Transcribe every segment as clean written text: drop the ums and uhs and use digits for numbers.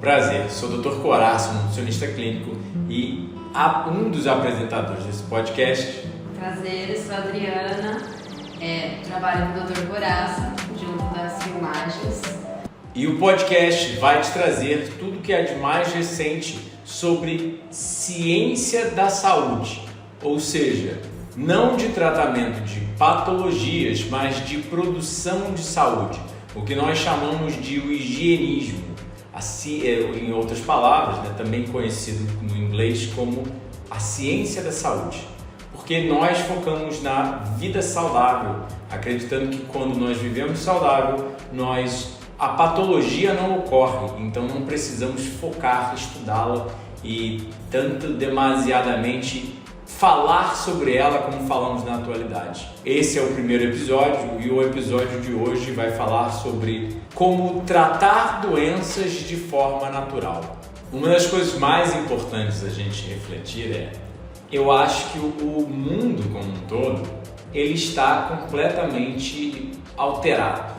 Prazer, sou o Dr. Coraça, nutricionista clínico e um dos apresentadores desse podcast. Prazer, sou a Adriana, trabalho com o Dr. Coraça, junto das filmagens. E o podcast vai te trazer tudo o que é de mais recente sobre ciência da saúde, ou seja, não de tratamento de patologias, mas de produção de saúde, o que nós chamamos de o higienismo. Em outras palavras, também conhecido no inglês como a ciência da saúde, porque nós focamos na vida saudável, acreditando que quando nós vivemos saudável, a patologia não ocorre, então não precisamos focar, estudá-la e tanto demasiadamente falar sobre ela como falamos na atualidade. Esse é o primeiro episódio e o episódio de hoje vai falar sobre como tratar doenças de forma natural. Uma das coisas mais importantes a gente refletir eu acho que o mundo como um todo, ele está completamente alterado.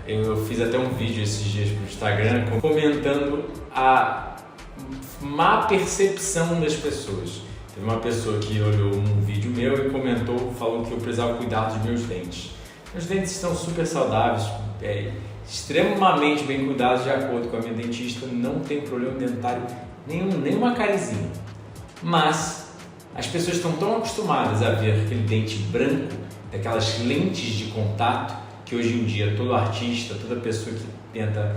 Eu fiz até um vídeo esses dias para o Instagram comentando a má percepção das pessoas. Teve uma pessoa que olhou um vídeo meu e comentou, falou que eu precisava cuidar dos meus dentes. Meus dentes estão super saudáveis, extremamente bem cuidados de acordo com a minha dentista, não tem problema dentário nenhum, nem uma carizinha. Mas as pessoas estão tão acostumadas a ver aquele dente branco, daquelas lentes de contato, que hoje em dia todo artista, toda pessoa que tenta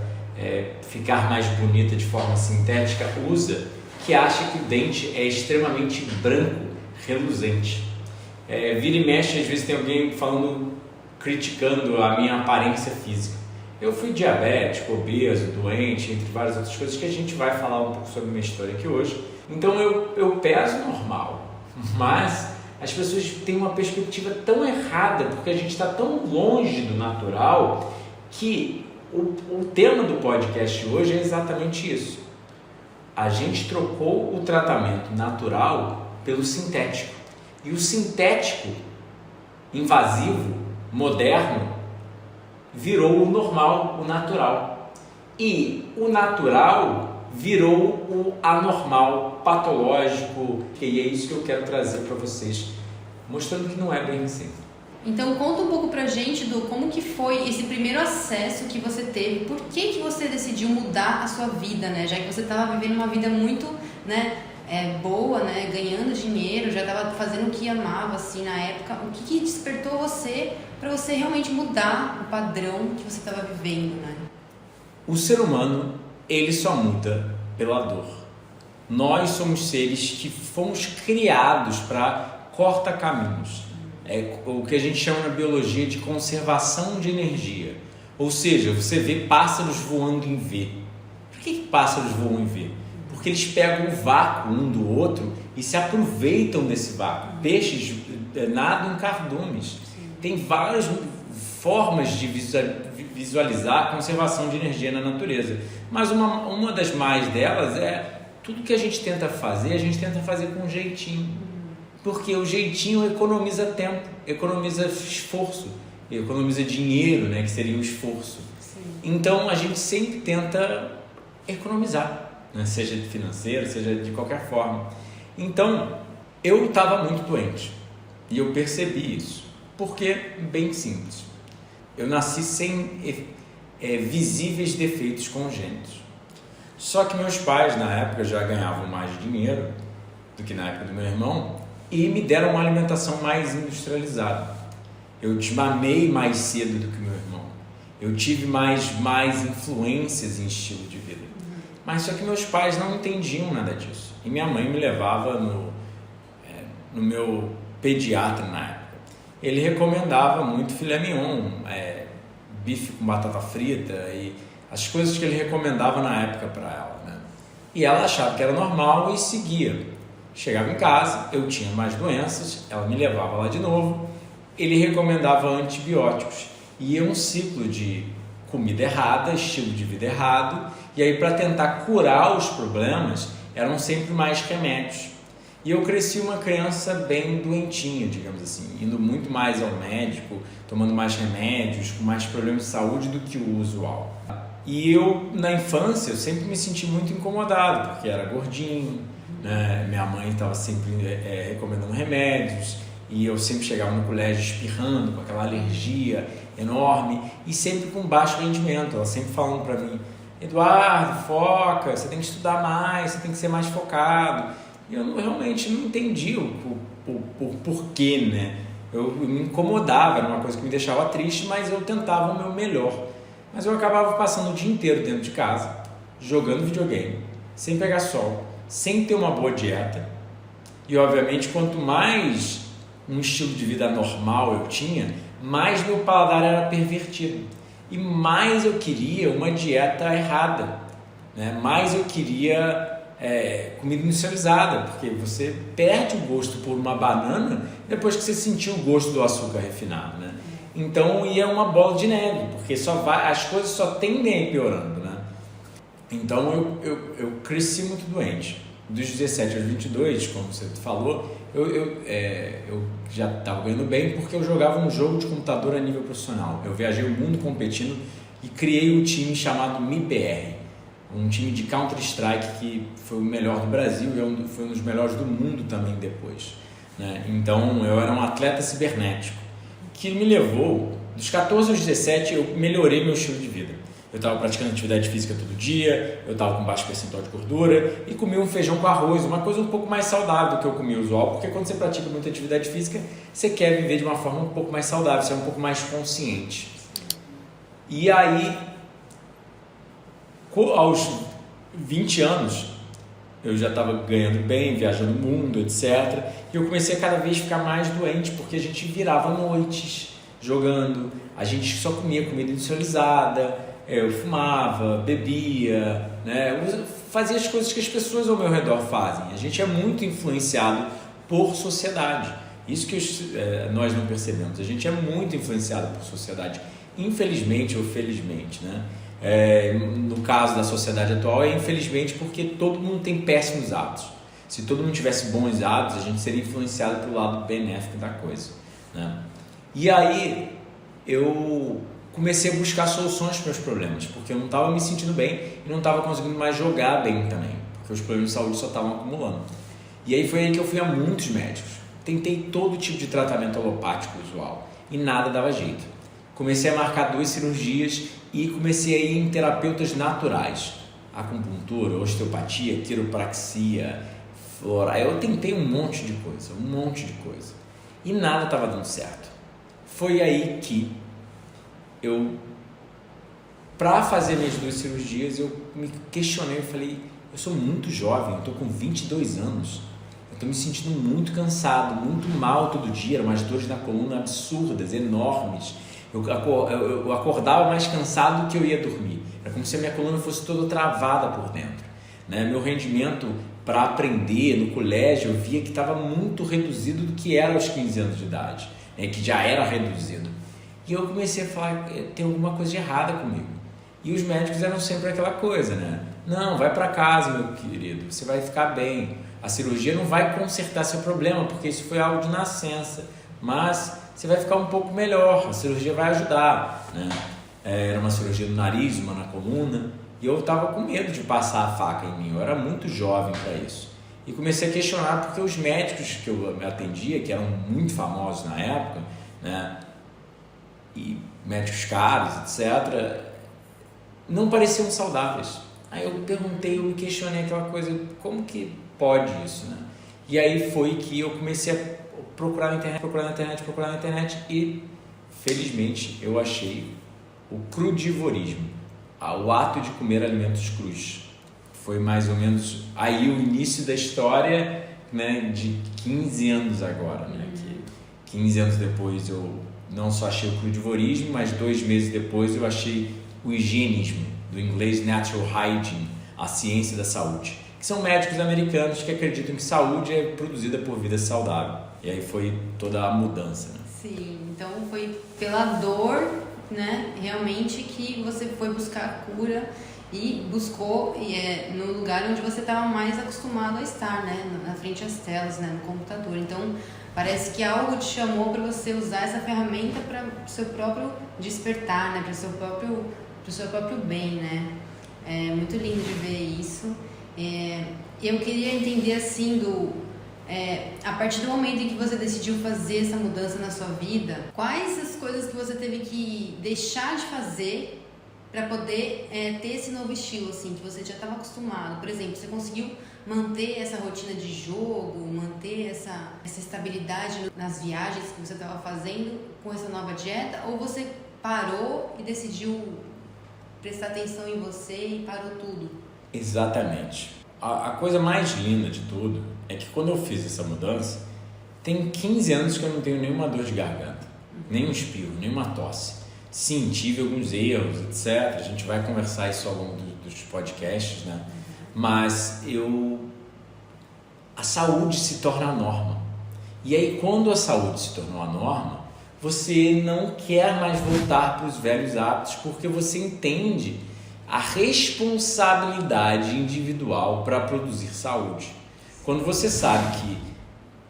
ficar mais bonita de forma sintética usa, que acha que o dente é extremamente branco, reluzente. Vira e mexe, às vezes tem alguém criticando a minha aparência física. Eu fui diabético, obeso, doente, entre várias outras coisas que a gente vai falar um pouco sobre a minha história aqui hoje. Então eu peso normal, mas as pessoas têm uma perspectiva tão errada, porque a gente está tão longe do natural, que o tema do podcast hoje é exatamente isso. A gente trocou o tratamento natural pelo sintético. E o sintético, invasivo, moderno, virou o normal, o natural. E o natural virou o anormal, patológico. E é isso que eu quero trazer para vocês, mostrando que não é bem assim. Então conta um pouco pra gente como que foi esse primeiro acesso que você teve, por que você decidiu mudar a sua vida, né? Já que você estava vivendo uma vida muito, boa, ganhando dinheiro, já estava fazendo o que amava assim na época. O que despertou você para você realmente mudar o padrão que você estava vivendo, né? O ser humano, ele só muda pela dor. Nós somos seres que fomos criados para corta-caminhos. É o que a gente chama na biologia de conservação de energia. Ou seja, você vê pássaros voando em V. Por que pássaros voam em V? Porque eles pegam o vácuo um do outro e se aproveitam desse vácuo. Peixes nadam em cardumes. Tem várias formas de visualizar a conservação de energia na natureza. Mas uma das mais delas tudo que a gente tenta fazer com jeitinho. Porque o jeitinho economiza tempo, economiza esforço, economiza dinheiro, que seria o esforço. Sim. Então a gente sempre tenta economizar, seja financeiro, seja de qualquer forma. Então eu estava muito doente e eu percebi isso, porque bem simples, eu nasci sem visíveis defeitos congênitos. Só que meus pais na época já ganhavam mais dinheiro do que na época do meu irmão, e me deram uma alimentação mais industrializada. Eu desmamei mais cedo do que meu irmão. Eu tive mais influências em estilo de vida. Mas só que meus pais não entendiam nada disso. E minha mãe me levava no meu pediatra na época. Ele recomendava muito filé mignon, bife com batata frita e as coisas que ele recomendava na época para ela. E ela achava que era normal e seguia. Chegava em casa, eu tinha mais doenças, ela me levava lá de novo, ele recomendava antibióticos. E um ciclo de comida errada, estilo de vida errado, e aí para tentar curar os problemas, eram sempre mais remédios. E eu cresci uma criança bem doentinha, digamos assim, indo muito mais ao médico, tomando mais remédios, com mais problemas de saúde do que o usual. E eu, na infância, eu sempre me senti muito incomodado, porque era gordinho, né? Minha mãe estava sempre recomendando remédios, e eu sempre chegava no colégio espirrando, com aquela alergia enorme, e sempre com baixo rendimento. Ela sempre falando para mim, Eduardo, foca, você tem que estudar mais, você tem que ser mais focado. E eu realmente não entendi o porquê, né? Eu me incomodava, era uma coisa que me deixava triste, mas eu tentava o meu melhor. Mas eu acabava passando o dia inteiro dentro de casa, jogando videogame, sem pegar sol, sem ter uma boa dieta. E obviamente, quanto mais um estilo de vida normal eu tinha, mais meu paladar era pervertido. E mais eu queria uma dieta errada, né? Mais eu queria comida industrializada, porque você perde o gosto por uma banana depois que você sentiu o gosto do açúcar refinado, né? Então ia uma bola de neve, porque as coisas só tendem a ir piorando, né? Então eu cresci muito doente. Dos 17 aos 22, como você falou, eu já estava ganhando bem porque eu jogava um jogo de computador a nível profissional. Eu viajei o mundo competindo e criei um time chamado MIBR, um time de Counter-Strike que foi o melhor do Brasil e foi um dos melhores do mundo também depois, né? Então eu era um atleta cibernético, que me levou, dos 14 aos 17 eu melhorei meu estilo de vida. Eu estava praticando atividade física todo dia, eu estava com baixo percentual de gordura e comia um feijão com arroz, uma coisa um pouco mais saudável do que eu comia usual, porque quando você pratica muita atividade física, você quer viver de uma forma um pouco mais saudável, você é um pouco mais consciente. E aí, aos 20 anos, eu já estava ganhando bem, viajando o mundo, etc. E eu comecei a cada vez ficar mais doente, porque a gente virava noites jogando, a gente só comia comida industrializada, eu fumava, bebia, né? Eu fazia as coisas que as pessoas ao meu redor fazem. A gente é muito influenciado por sociedade. Isso que nós não percebemos. A gente é muito influenciado por sociedade, infelizmente ou felizmente, né? No caso da sociedade atual, infelizmente porque todo mundo tem péssimos hábitos. Se todo mundo tivesse bons hábitos, a gente seria influenciado pelo lado benéfico da coisa, né? E aí eu comecei a buscar soluções para os problemas, porque eu não estava me sentindo bem e não estava conseguindo mais jogar bem também, porque os problemas de saúde só estavam acumulando. E aí foi aí que eu fui a muitos médicos, tentei todo tipo de tratamento alopático usual e nada dava jeito. Comecei a marcar 2 cirurgias e comecei a ir em terapeutas naturais, acupuntura, osteopatia, quiropraxia, flora. Eu tentei um monte de coisa e nada estava dando certo. Foi aí que para fazer minhas 2 cirurgias, eu me questionei, eu falei, eu sou muito jovem, eu estou com 22 anos, eu estou me sentindo muito cansado, muito mal todo dia, eram umas dores na coluna absurdas, enormes, eu acordava mais cansado do que eu ia dormir, era como se a minha coluna fosse toda travada por dentro, né? Meu rendimento para aprender no colégio, eu via que estava muito reduzido do que era aos 15 anos de idade, né? Que já era reduzido. E eu comecei a falar, tem alguma coisa de errada comigo. E os médicos eram sempre aquela coisa, né? Não, vai para casa, meu querido, você vai ficar bem. A cirurgia não vai consertar seu problema, porque isso foi algo de nascença. Mas você vai ficar um pouco melhor, a cirurgia vai ajudar, né? Era uma cirurgia no nariz, uma na coluna. E eu estava com medo de passar a faca em mim, eu era muito jovem para isso. E comecei a questionar, porque os médicos que eu atendia, que eram muito famosos na época, né? E médicos caros, etc., não pareciam saudáveis. Aí eu perguntei, eu me questionei aquela coisa, como que pode isso, né? E aí foi que eu comecei a procurar na internet e, felizmente, eu achei o crudivorismo, o ato de comer alimentos crus. Foi mais ou menos aí o início da história, né, de 15 anos agora, né? Que 15 anos depois eu não só achei o crudivorismo, mas 2 meses depois eu achei o higienismo, do inglês natural hygiene, a ciência da saúde, que são médicos americanos que acreditam que saúde é produzida por vida saudável. E aí foi toda a mudança, né? Sim, então foi pela dor, né, realmente que você foi buscar a cura e buscou no lugar onde você estava mais acostumado a estar, né? Na frente às telas, né? No computador. Então, parece que algo te chamou para você usar essa ferramenta para o seu próprio despertar, né? Para o seu próprio bem, né? É muito lindo de ver isso. Eu queria entender assim a partir do momento em que você decidiu fazer essa mudança na sua vida, quais as coisas que você teve que deixar de fazer para poder ter esse novo estilo, assim, que você já estava acostumado? Por exemplo, você conseguiu manter essa rotina de jogo, manter essa estabilidade nas viagens que você estava fazendo com essa nova dieta, ou você parou e decidiu prestar atenção em você e parou tudo? Exatamente. A coisa mais linda de tudo é que quando eu fiz essa mudança, tem 15 anos que eu não tenho nenhuma dor de garganta, nenhum espirro, nenhuma tosse. Sim, tive alguns erros, etc. A gente vai conversar isso ao longo dos podcasts, né? Mas a saúde se torna a norma. E aí, quando a saúde se tornou a norma, você não quer mais voltar para os velhos hábitos, porque você entende a responsabilidade individual para produzir saúde. Quando você sabe que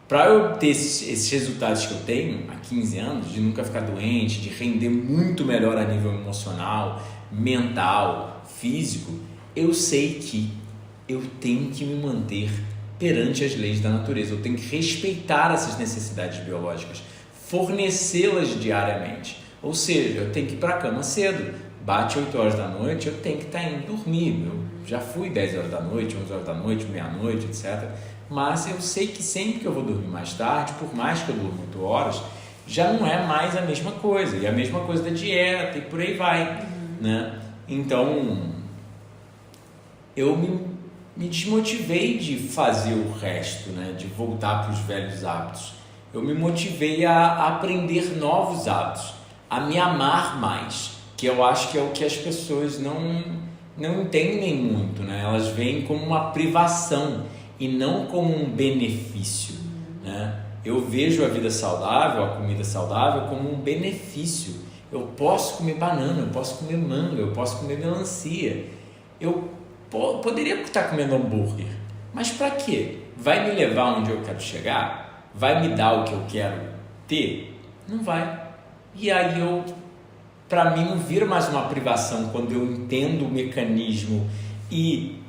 para eu ter esses resultados que eu tenho há 15 anos, de nunca ficar doente, de render muito melhor a nível emocional, mental, físico, eu sei que eu tenho que me manter perante as leis da natureza, eu tenho que respeitar essas necessidades biológicas, fornecê-las diariamente. Ou seja, eu tenho que ir para a cama cedo, bate 8 horas da noite, eu tenho que estar indo dormir. Eu já fui 10 horas da noite, 11 horas da noite, meia-noite, etc. Mas eu sei que sempre que eu vou dormir mais tarde, por mais que eu durma 8 horas, já não é mais a mesma coisa. E a mesma coisa da dieta e por aí vai, né? Então, eu me desmotivei de fazer o resto, né? De voltar para os velhos hábitos. Eu me motivei a aprender novos hábitos, a me amar mais, que eu acho que é o que as pessoas não entendem muito, né? Elas veem como uma privação e não como um benefício, né? Eu vejo a vida saudável, a comida saudável como um benefício. Eu posso comer banana, eu posso comer manga, eu posso comer melancia. Eu poderia estar comendo hambúrguer, mas para quê? Vai me levar onde eu quero chegar? Vai me dar o que eu quero ter? Não vai. E aí para mim não vira mais uma privação quando eu entendo o mecanismo. E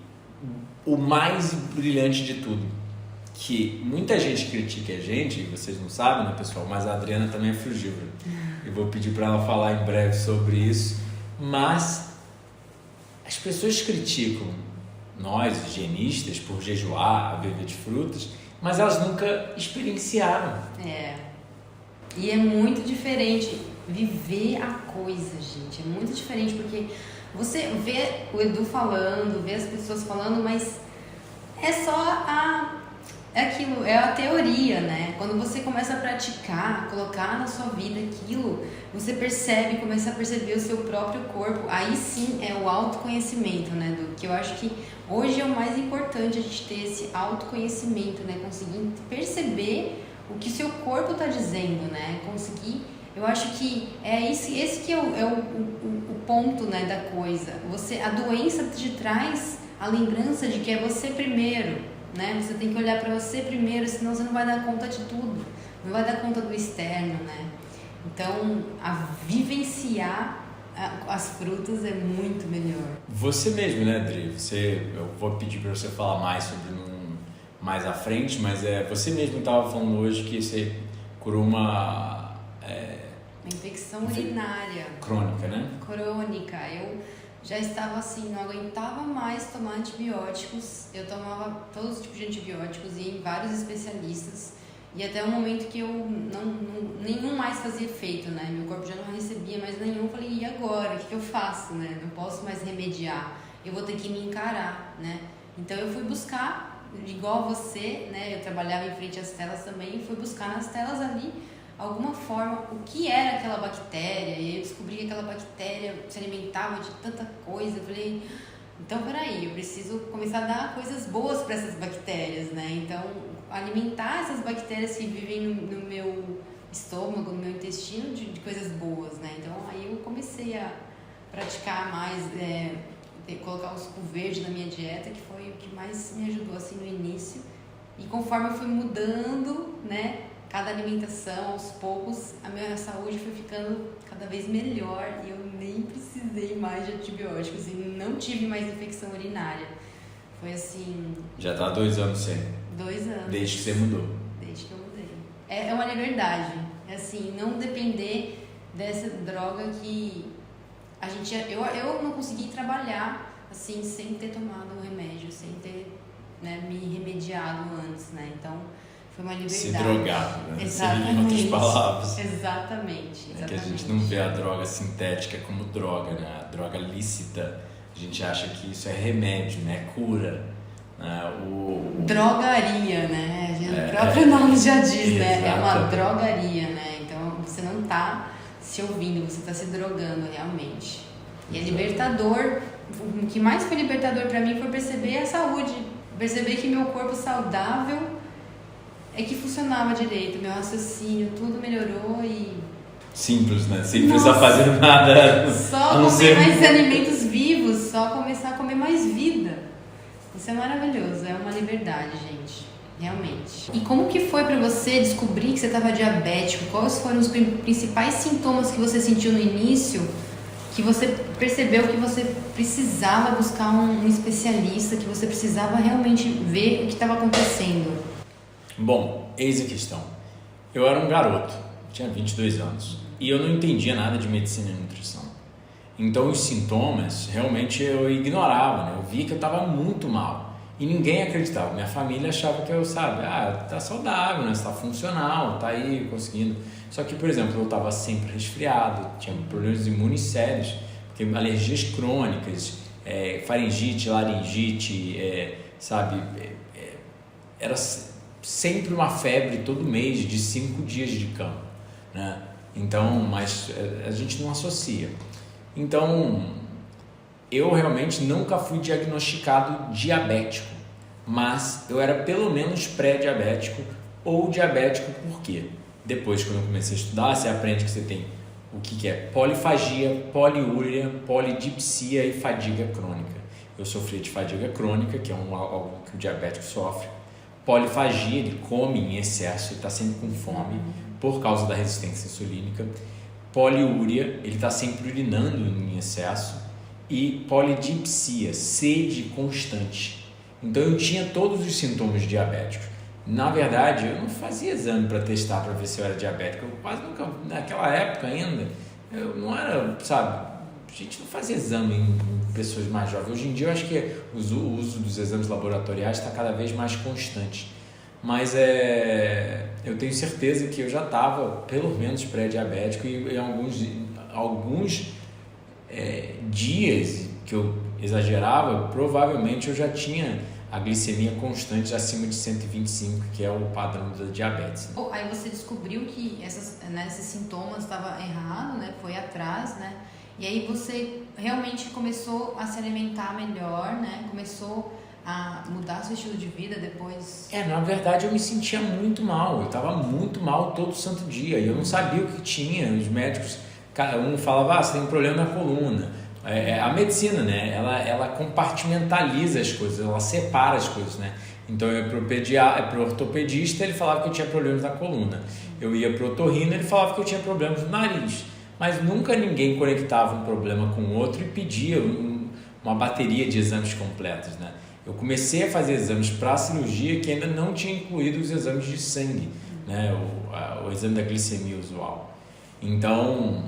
o mais brilhante de tudo, que muita gente critica a gente, vocês não sabem, né, pessoal, mas a Adriana também é frugívora. Eu vou pedir para ela falar em breve sobre isso. Mas as pessoas criticam nós, higienistas, por jejuar, a viver de frutas, mas elas nunca experienciaram. E é muito diferente viver a coisa, gente. É muito diferente, porque você vê o Edu falando, vê as pessoas falando, mas é só aquilo, é a teoria, né? Quando você começa a praticar, colocar na sua vida aquilo, você começa a perceber o seu próprio corpo. Aí sim é o autoconhecimento, né, Edu? Que eu acho que hoje é o mais importante, a gente ter esse autoconhecimento, né? Conseguir perceber o que seu corpo está dizendo, né? Conseguir. Eu acho que é esse que é o ponto, né, da coisa. A doença te traz a lembrança de que é você primeiro, né? Você tem que olhar para você primeiro, senão você não vai dar conta de tudo, não vai dar conta do externo, né? Então, vivenciar as frutas é muito melhor. Você mesmo, né, Adri? Eu vou pedir para você falar mais sobre mais à frente, mas você mesmo estava falando hoje que você curou uma infecção urinária crônica, né? Crônica. Eu já estava assim, não aguentava mais tomar antibióticos. Eu tomava todos os tipos de antibióticos e em vários especialistas. E até o momento que eu nenhum mais fazia efeito, né? Meu corpo já não recebia mais nenhum. Eu falei, e agora? O que eu faço, né? Não posso mais remediar. Eu vou ter que me encarar, né? Então eu fui buscar, igual você, né? Eu trabalhava em frente às telas também. Fui buscar nas telas ali alguma forma o que era aquela bactéria, e eu descobri que aquela bactéria se alimentava de tanta coisa. Eu falei, então peraí, eu preciso começar a dar coisas boas para essas bactérias, né? Então, alimentar essas bactérias que vivem no meu estômago, no meu intestino, de coisas boas, né? Então, aí eu comecei a praticar mais colocar o suco verde na minha dieta, que foi o que mais me ajudou assim no início. E conforme eu fui mudando, né, cada alimentação, aos poucos, a minha saúde foi ficando cada vez melhor e eu nem precisei mais de antibióticos e não tive mais infecção urinária. Foi assim... Já tá há 2 anos sem? 2 anos. Desde que você mudou? Desde que eu mudei. É uma liberdade. É assim, não depender dessa droga que a gente... Eu não consegui trabalhar assim, sem ter tomado um remédio, sem ter, né, me remediado antes, né? Então, foi uma liberdade. Se drogado, né? Exatamente. Em outras palavras. Exatamente. É que a gente não vê a droga sintética como droga, né? A droga lícita, a gente acha que isso é remédio, né? Cura. Né? Drogaria, né? O próprio nome já diz, né? É uma exato. drogaria, né? Então, você não está se ouvindo, você está se drogando realmente. E é libertador. O que mais foi libertador para mim foi perceber a saúde. Perceber que meu corpo saudável é que funcionava direito, meu raciocínio, tudo melhorou e... Simples, né? Sem precisar fazer nada. Só comer mais alimentos vivos, só começar a comer mais vida. Isso é maravilhoso, é uma liberdade, gente. Realmente. E como que foi pra você descobrir que você estava diabético? Quais foram os principais sintomas que você sentiu no início, que você percebeu que você precisava buscar um especialista, que você precisava realmente ver o que estava acontecendo? Bom, eis a questão. Eu era um garoto, tinha 22 anos, e eu não entendia nada de medicina e nutrição. Então os sintomas, realmente eu ignorava, né? Eu via que eu estava muito mal. E ninguém acreditava. Minha família achava que eu, tá saudável, né? Você tá funcional, tá aí conseguindo. Só que, por exemplo, eu estava sempre resfriado, tinha problemas imunes sérios, alergias crônicas, faringite, laringite, era sempre uma febre todo mês de 5 dias de cama, né? Então, mas a gente não associa. Então, eu realmente nunca fui diagnosticado diabético, mas eu era pelo menos pré-diabético ou diabético. Por quê? Depois, quando eu comecei a estudar, você aprende que você tem o que é polifagia, poliúria, polidipsia e fadiga crônica. Eu sofri de fadiga crônica, que é algo que o diabético sofre. Polifagia, ele come em excesso, ele está sempre com fome por causa da resistência insulínica. Poliúria, ele está sempre urinando em excesso. E polidipsia, sede constante. Então eu tinha todos os sintomas diabéticos. Na verdade, eu não fazia exame para testar para ver se eu era diabético. Eu quase nunca, naquela época ainda, eu não era, a gente não fazia exame em pessoas mais jovens. Hoje em dia eu acho que o uso dos exames laboratoriais está cada vez mais constante. Mas eu tenho certeza que eu já estava pelo menos pré-diabético e em alguns dias que eu exagerava, provavelmente eu já tinha a glicemia constante acima de 125, que é o padrão da diabetes. Né? Aí você descobriu que esses sintomas estavam errados, né? Foi atrás, né? E aí você realmente começou a se alimentar melhor, né? Começou a mudar seu estilo de vida depois? Na verdade eu me sentia muito mal, eu estava muito mal todo santo dia, e eu não sabia o que tinha. Os médicos, um falava, você tem um problema na coluna. A medicina, né? Ela compartimentaliza as coisas, ela separa as coisas, né? Então eu ia pro ortopedista, ele falava que eu tinha problemas na coluna. Eu ia pro otorrino, ele falava que eu tinha problemas no nariz. Mas nunca ninguém conectava um problema com o outro e pedia uma bateria de exames completos, né? Eu comecei a fazer exames para cirurgia que ainda não tinha incluído os exames de sangue, né? O exame da glicemia usual. Então,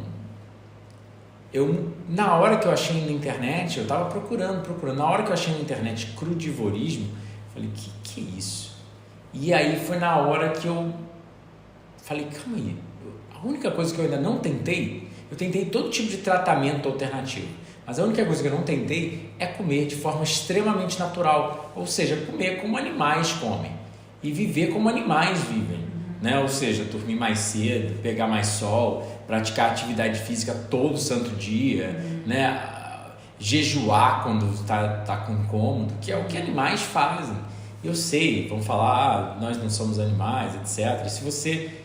na hora que eu achei na internet, eu estava procurando. Na hora que eu achei na internet crudivorismo, eu falei, que é isso? E aí foi na hora que eu falei, calma aí, a única coisa que eu ainda não tentei, eu tentei todo tipo de tratamento alternativo, mas a única coisa que eu não tentei é comer de forma extremamente natural, ou seja, comer como animais comem e viver como animais vivem, né? Ou seja, dormir mais cedo, pegar mais sol, praticar atividade física todo santo dia, né? Jejuar quando tá com incômodo, que é o que animais fazem. Eu sei, vão falar, nós não somos animais, etc. E se você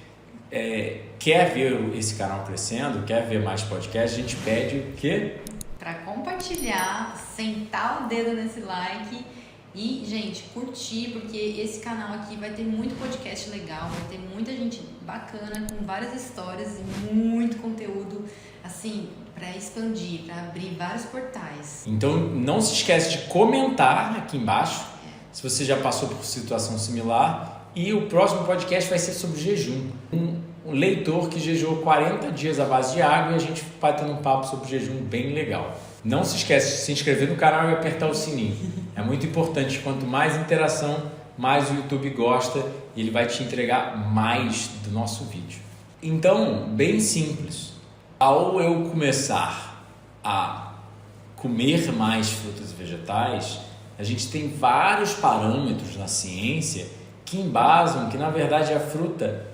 quer ver esse canal crescendo, quer ver mais podcasts, a gente pede o quê? Para compartilhar. compartilhar, sentar o dedo nesse like e, gente, curtir, porque esse canal aqui vai ter muito podcast legal, vai ter muita gente bacana, com várias histórias e muito conteúdo, assim, para expandir, para abrir vários portais. Então, não se esquece de comentar aqui embaixo, se você já passou por situação similar. E o próximo podcast vai ser sobre jejum. Um leitor que jejuou 40 dias à base de água e a gente vai tendo um papo sobre jejum bem legal. Não se esquece de se inscrever no canal e apertar o sininho. É muito importante, quanto mais interação, mais o YouTube gosta e ele vai te entregar mais do nosso vídeo. Então, bem simples. Ao eu começar a comer mais frutas e vegetais, a gente tem vários parâmetros na ciência que embasam que, na verdade, a fruta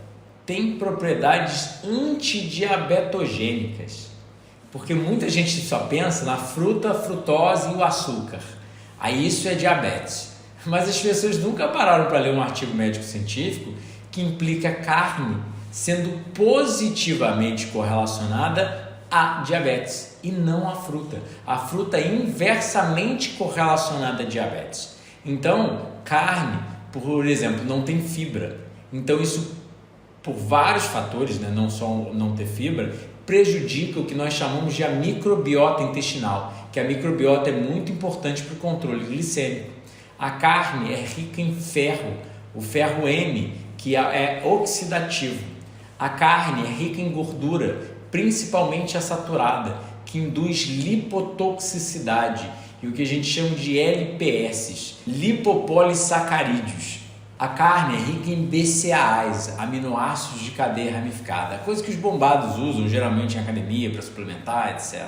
tem propriedades antidiabetogênicas. Porque muita gente só pensa na fruta, a frutose e o açúcar. Aí isso é diabetes. Mas as pessoas nunca pararam para ler um artigo médico-científico que implica a carne sendo positivamente correlacionada a diabetes e não a fruta. A fruta é inversamente correlacionada a diabetes. Então, carne, por exemplo, não tem fibra. Então isso, por vários fatores, né, não só não ter fibra, prejudica o que nós chamamos de a microbiota intestinal, que a microbiota é muito importante para o controle glicêmico. A carne é rica em ferro, o ferro M, que é oxidativo. A carne é rica em gordura, principalmente a saturada, que induz lipotoxicidade e o que a gente chama de LPS, lipopolissacarídeos. A carne é rica em BCAAs, aminoácidos de cadeia ramificada, coisa que os bombados usam geralmente em academia para suplementar, etc.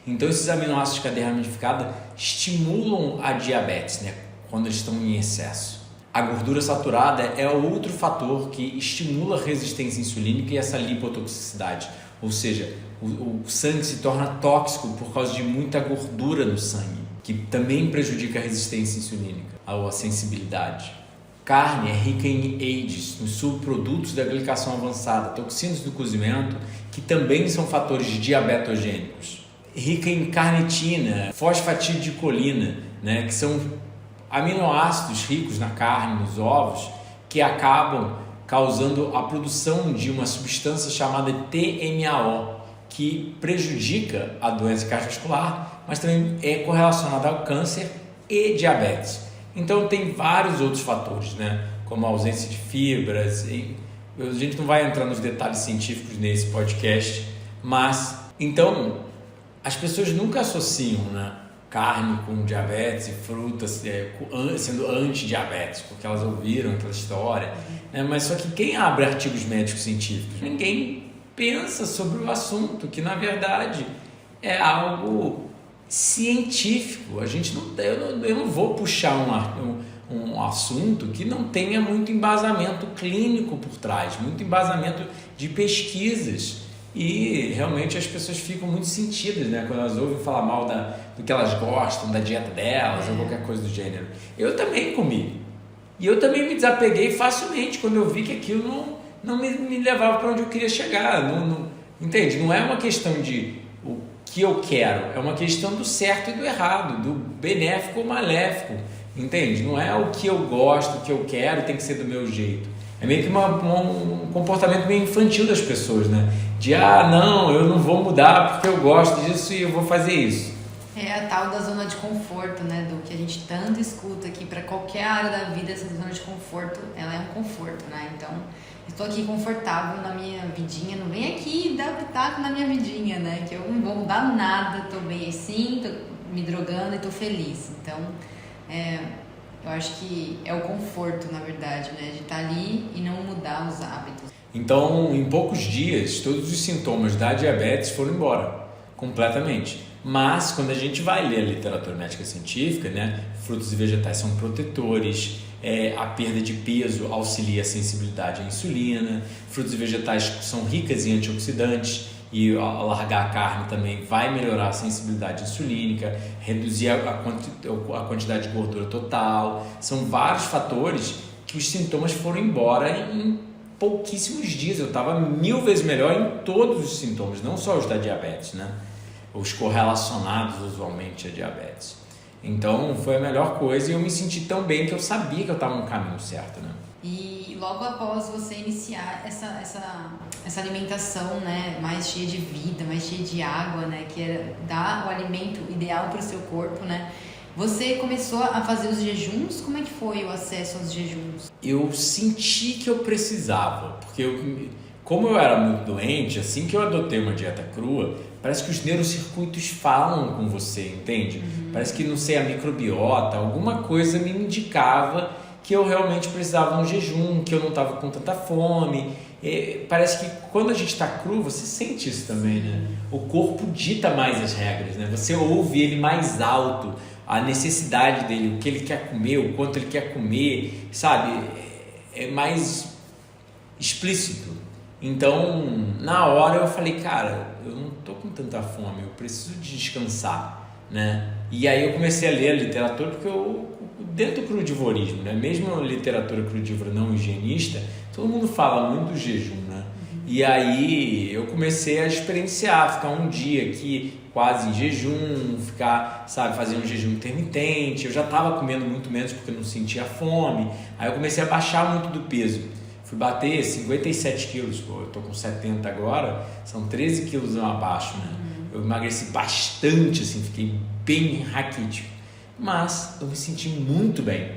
Então esses aminoácidos de cadeia ramificada estimulam a diabetes, né, quando eles estão em excesso. A gordura saturada é outro fator que estimula a resistência insulínica e essa lipotoxicidade, ou seja, o sangue se torna tóxico por causa de muita gordura no sangue, que também prejudica a resistência insulínica ou a sensibilidade. Carne é rica em AIDs, nos subprodutos da glicação avançada, toxinas do cozimento, que também são fatores diabetogênicos. Rica em carnitina, fosfatidilcolina, né, que são aminoácidos ricos na carne, nos ovos, que acabam causando a produção de uma substância chamada TMAO, que prejudica a doença cardiovascular, mas também é correlacionada ao câncer e diabetes. Então tem vários outros fatores, né? Como a ausência de fibras. A gente não vai entrar nos detalhes científicos nesse podcast, mas então as pessoas nunca associam, né, carne com diabetes e frutas sendo anti-diabetes, porque elas ouviram aquela história, né? Mas só que quem abre artigos médicos científicos? Ninguém pensa sobre o assunto, que na verdade é algo científico. Eu não vou puxar um assunto que não tenha muito embasamento clínico por trás, muito embasamento de pesquisas, e realmente as pessoas ficam muito sentidas, né, quando elas ouvem falar mal do que elas gostam, da dieta delas ou qualquer coisa do gênero. Eu também comi e eu também me desapeguei facilmente quando eu vi que aquilo não me levava para onde eu queria chegar. Entende? Não é uma questão de que eu quero, é uma questão do certo e do errado, do benéfico ou maléfico, entende? Não é o que eu gosto, o que eu quero, tem que ser do meu jeito. É meio que um comportamento meio infantil das pessoas, né? De, não, eu não vou mudar porque eu gosto disso e eu vou fazer isso. É a tal da zona de conforto, né? Do que a gente tanto escuta aqui para qualquer área da vida, essa zona de conforto, ela é um conforto, né? Então, estou aqui confortável na minha vidinha, não vem aqui dar pitaco na minha vidinha, né? Que eu não vou mudar nada, tô bem assim, tô me drogando e tô feliz. Então, eu acho que é o conforto, na verdade, né? De estar ali e não mudar os hábitos. Então, em poucos dias, todos os sintomas da diabetes foram embora, completamente. Mas, quando a gente vai ler a literatura médica científica, né? Frutos e vegetais são protetores, a perda de peso auxilia a sensibilidade à insulina, frutos e vegetais são ricas em antioxidantes e largar a carne também vai melhorar a sensibilidade insulínica, reduzir a quantidade de gordura total. São vários fatores que os sintomas foram embora em pouquíssimos dias. Eu estava 1000 vezes melhor em todos os sintomas, não só os da diabetes, né? os correlacionados usualmente a diabetes. Então foi a melhor coisa e eu me senti tão bem que eu sabia que eu estava no caminho certo, né? E logo após você iniciar essa alimentação, né, mais cheia de vida, mais cheia de água, né, que era dar o alimento ideal para o seu corpo, né, você começou a fazer os jejuns? Como é que foi o acesso aos jejuns? Eu senti que eu precisava, porque como eu era muito doente, assim que eu adotei uma dieta crua, parece que os neurocircuitos falam com você, entende? Parece que, não sei, a microbiota, alguma coisa me indicava que eu realmente precisava de um jejum, que eu não estava com tanta fome. Parece que quando a gente está cru, você sente isso também, né? O corpo dita mais as regras, né? Você ouve ele mais alto, a necessidade dele, o que ele quer comer, o quanto ele quer comer, sabe? É mais explícito. Então, na hora eu falei, cara, eu não tô com tanta fome, eu preciso de descansar, né? E aí eu comecei a ler a literatura, porque dentro do crudivorismo, né? Mesmo a literatura crudívora não higienista, todo mundo fala muito do jejum, né? E aí eu comecei a experienciar, ficar um dia aqui quase em jejum, ficar, sabe, fazer um jejum intermitente. Eu já estava comendo muito menos porque não sentia fome. Aí eu comecei a baixar muito do peso. Fui bater 57 quilos, eu tô com 70 agora, são 13 quilos abaixo, né? Eu emagreci bastante, assim, fiquei bem raquítico. Mas eu me senti muito bem.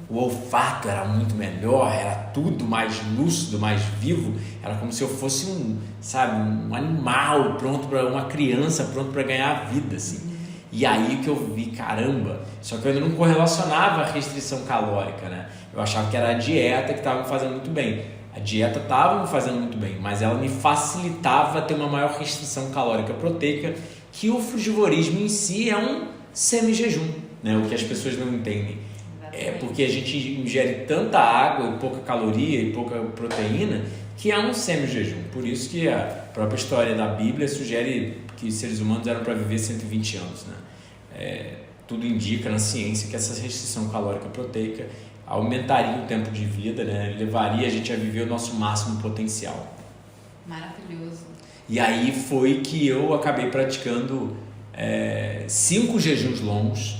O olfato era muito melhor, era tudo mais lúcido, mais vivo. Era como se eu fosse um animal pronto para uma criança, pronto para ganhar a vida, assim. E aí que eu vi, caramba, só que eu ainda não correlacionava a restrição calórica, né? Eu achava que era a dieta que estava me fazendo muito bem. A dieta estava me fazendo muito bem, mas ela me facilitava ter uma maior restrição calórica proteica, que o frugivorismo em si é um semi-jejum, né? O que as pessoas não entendem. É porque a gente ingere tanta água e pouca caloria e pouca proteína que é um semi-jejum. Por isso que a própria história da Bíblia sugere que os seres humanos eram para viver 120 anos, né? Tudo indica na ciência que essa restrição calórica proteica aumentaria o tempo de vida, né? Levaria a gente a viver o nosso máximo potencial. Maravilhoso. E aí foi que eu acabei praticando 5 jejuns longos,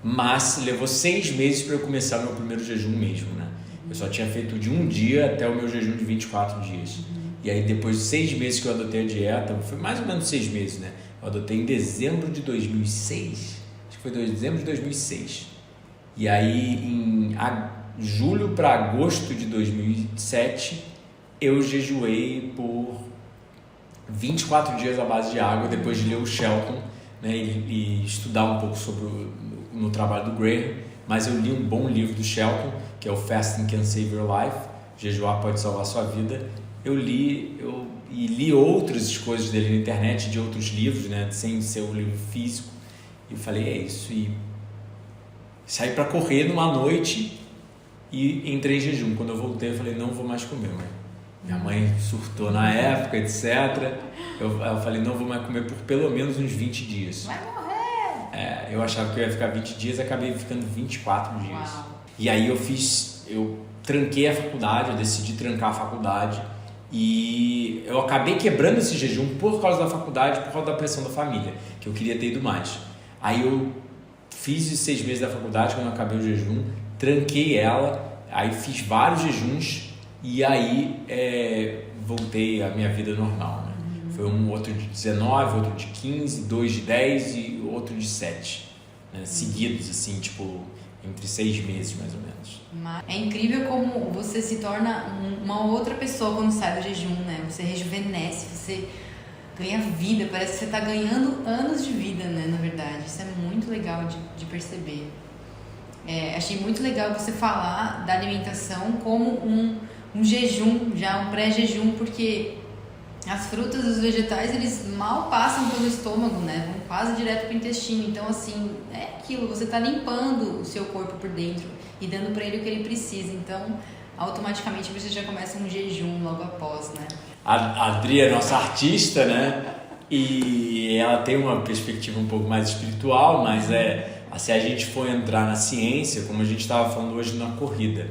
mas levou 6 meses para eu começar o meu primeiro jejum mesmo, né? Eu só tinha feito de um dia até o meu jejum de 24 dias. E aí depois de 6 meses que eu adotei a dieta, foi mais ou menos 6 meses, né? Eu adotei em dezembro de 2006, acho que foi dezembro de 2006. E aí em julho para agosto de 2007, eu jejuei por 24 dias à base de água, depois de ler o Shelton, né? E estudar um pouco sobre no trabalho do Graham, mas eu li um bom livro do Shelton, que é o Fasting Can Save Your Life, Jejuar Pode Salvar Sua Vida. Eu li outras coisas dele na internet, de outros livros, né, sem ser um livro físico, e eu falei, é isso, e saí para correr numa noite e entrei em jejum. Quando eu voltei, eu falei, não vou mais comer, mãe. Minha mãe surtou na época, etc. Eu falei, não vou mais comer por pelo menos uns 20 dias. Vai morrer! Eu achava que eu ia ficar 20 dias, acabei ficando 24 dias. Uau. E aí eu tranquei a faculdade, eu decidi trancar a faculdade e eu acabei quebrando esse jejum por causa da faculdade, por causa da pressão da família, que eu queria ter ido mais. Aí eu fiz os 6 meses da faculdade, quando eu acabei o jejum, tranquei ela, aí fiz vários jejuns e aí voltei à minha vida normal, né? Foi um outro de 19, outro de 15, 2 de 10 e outro de 7, né? Seguidos, assim, tipo, entre 6 meses mais ou menos. É incrível como você se torna uma outra pessoa quando sai do jejum, né? Você rejuvenesce, você ganha vida, parece que você está ganhando anos de vida, né? Na verdade, isso é muito legal de perceber. Achei muito legal você falar da alimentação como um jejum, já um pré-jejum, porque as frutas e os vegetais, eles mal passam pelo estômago, né? Vão quase direto para o intestino. Então, assim, é aquilo, você está limpando o seu corpo por dentro e dando para ele o que ele precisa. Então, automaticamente você já começa um jejum logo após, né? A Adri é nossa artista, né? E ela tem uma perspectiva um pouco mais espiritual, mas se a gente for entrar na ciência, como a gente estava falando hoje na corrida,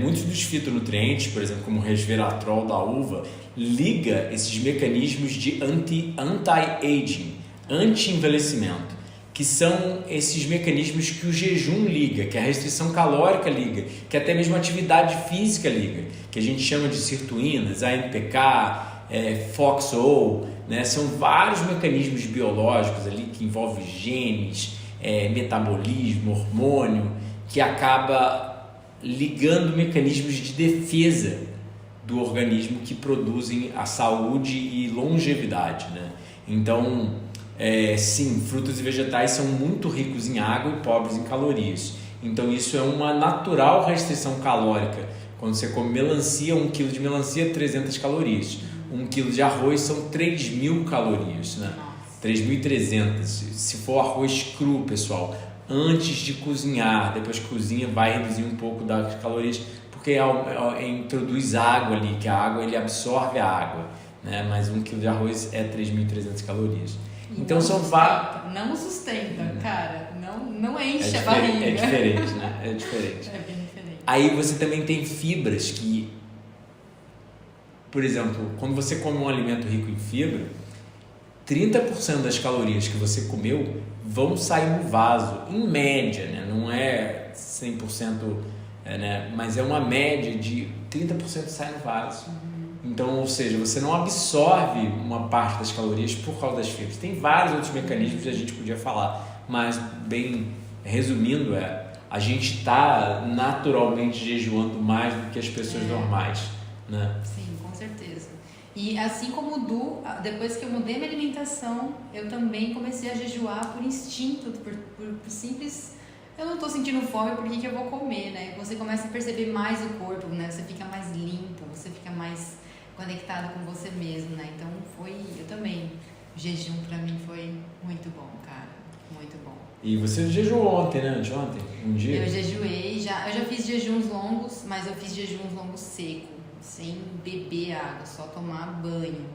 muitos dos fitonutrientes, por exemplo, como o resveratrol da uva, liga esses mecanismos de anti-aging. anti-envelhecimento, que são esses mecanismos que o jejum liga, que a restrição calórica liga, que até mesmo a atividade física liga, que a gente chama de sirtuínas, AMPK, FOXO, né? São vários mecanismos biológicos ali que envolvem genes, metabolismo, hormônio, que acaba ligando mecanismos de defesa do organismo que produzem a saúde e longevidade, né? Então, sim, frutas e vegetais são muito ricos em água e pobres em calorias. Então isso é uma natural restrição calórica. Quando você come melancia, 1 kg de melancia 300 calorias. 1 kg de arroz são 3.000 calorias, né? 3.300. Se for arroz cru, pessoal, antes de cozinhar, depois que cozinha, vai reduzir um pouco das calorias, porque introduz água ali, que a água ele absorve a água, né? Mas 1 kg de arroz é 3.300 calorias. Então não são vários. Não sustenta, cara. Não enche a barriga. É diferente, né? É diferente. É bem diferente. Aí você também tem fibras que, por exemplo, quando você come um alimento rico em fibra, 30% das calorias que você comeu vão sair no vaso, em média, né? Não é 100%, né? Mas é uma média de 30% sai no vaso. Então, ou seja, você não absorve uma parte das calorias por causa das fibras. Tem vários outros mecanismos que a gente podia falar, mas bem resumindo, a gente está naturalmente jejuando mais do que as pessoas normais, né? Sim, com certeza. E assim como o Du, depois que eu mudei minha alimentação, eu também comecei a jejuar por instinto, por simples... Eu não estou sentindo fome, por que eu vou comer, né? Você começa a perceber mais o corpo, né? Você fica mais limpo, você fica mais conectado com você mesmo, né? Então eu também, o jejum pra mim foi muito bom, cara, muito bom. E você jejuou ontem, né? Anteontem? Um dia? Eu jejuei, eu já fiz jejuns longos, mas eu fiz jejuns longos seco, sem beber água, só tomar banho.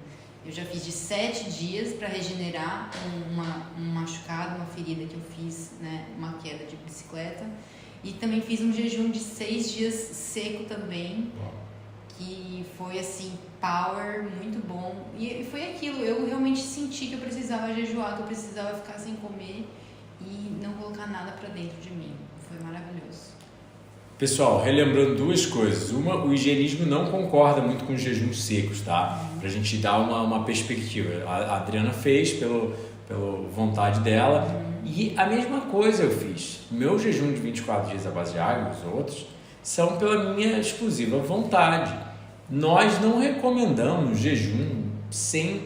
Eu já fiz de 7 dias para regenerar um machucado, uma ferida que eu fiz, né? Uma queda de bicicleta. E também fiz um jejum de 6 dias seco também, que foi assim, power, muito bom. E foi aquilo, eu realmente senti que eu precisava jejuar, que eu precisava ficar sem comer e não colocar nada para dentro de mim. Foi maravilhoso. Pessoal, relembrando 2 coisas. Uma, o higienismo não concorda muito com os jejuns secos, tá? Pra gente dar uma perspectiva. A Adriana fez pela vontade dela. E a mesma coisa eu fiz. Meu jejum de 24 dias à base de água, os outros, são pela minha exclusiva vontade. Nós não recomendamos jejum sem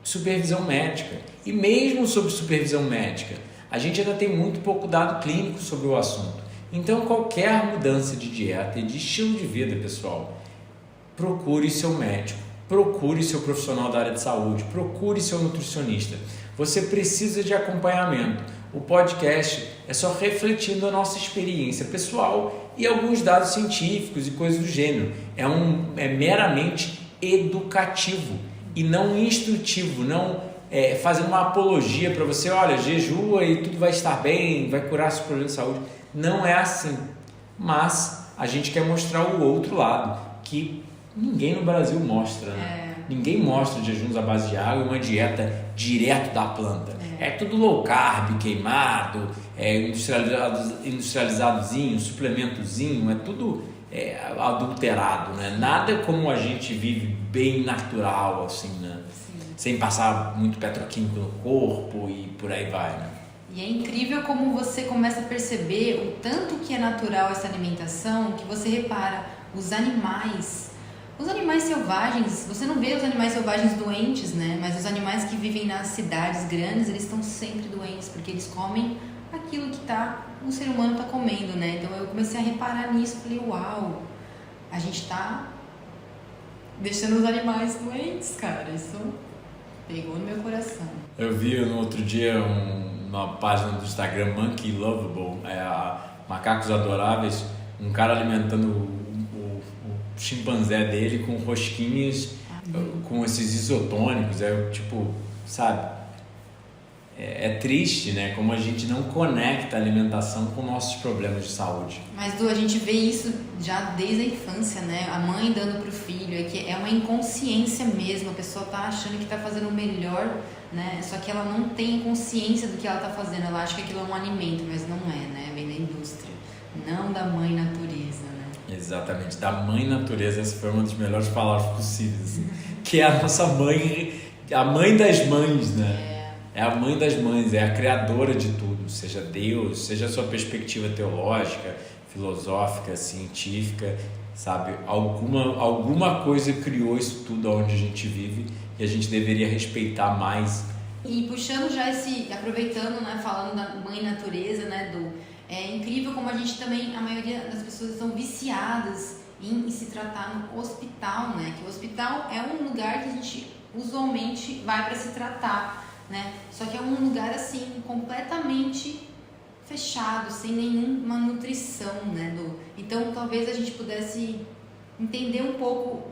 supervisão médica. E mesmo sob supervisão médica, a gente ainda tem muito pouco dado clínico sobre o assunto. Então, qualquer mudança de dieta e de estilo de vida, pessoal, procure seu médico, procure seu profissional da área de saúde, procure seu nutricionista. Você precisa de acompanhamento. O podcast é só refletindo a nossa experiência pessoal e alguns dados científicos e coisas do gênero. É meramente educativo e não instrutivo, não fazendo uma apologia para você, olha, jejua e tudo vai estar bem, vai curar seus problemas de saúde. Não é assim, mas a gente quer mostrar o outro lado, que ninguém no Brasil mostra, né? Ninguém mostra jejuns à base de água e uma dieta direto da planta. É tudo low carb, queimado, industrializadozinho, suplementozinho, é tudo adulterado, né? Nada como a gente vive bem natural, assim, né? Sim. Sem passar muito petroquímico no corpo e por aí vai, né? E é incrível como você começa a perceber o tanto que é natural essa alimentação, que você repara, os animais selvagens, você não vê os animais selvagens doentes, né? Mas os animais que vivem nas cidades grandes, eles estão sempre doentes, porque eles comem aquilo que o ser humano está comendo, né? Então eu comecei a reparar nisso, falei, uau, a gente está deixando os animais doentes, cara, isso pegou no meu coração. Eu vi no outro dia uma página do Instagram, Monkey Lovable, Macacos Adoráveis, um cara alimentando o chimpanzé dele com rosquinhas, com esses isotônicos, tipo, sabe? É triste, né? Como a gente não conecta a alimentação com nossos problemas de saúde. Mas, Du, a gente vê isso já desde a infância, né? A mãe dando pro filho, que é uma inconsciência mesmo, a pessoa tá achando que tá fazendo o melhor, né? Só que ela não tem consciência do que ela está fazendo, ela acha que aquilo é um alimento, mas não é, né? Vem da indústria, não da mãe natureza, né? Exatamente, da mãe natureza, essa foi uma das melhores palavras possíveis, assim, que é a nossa mãe, a mãe das mães, né? É a mãe das mães, é a criadora de tudo, seja Deus, seja a sua perspectiva teológica, filosófica, científica, sabe? Alguma coisa criou isso tudo onde a gente vive e a gente deveria respeitar mais. E puxando já aproveitando, né, falando da mãe natureza, né, é incrível como a gente também, a maioria das pessoas estão viciadas em se tratar no hospital, né, que o hospital é um lugar que a gente usualmente vai para se tratar, né, só que é um lugar assim, completamente fechado, sem nenhuma nutrição, né, então talvez a gente pudesse entender um pouco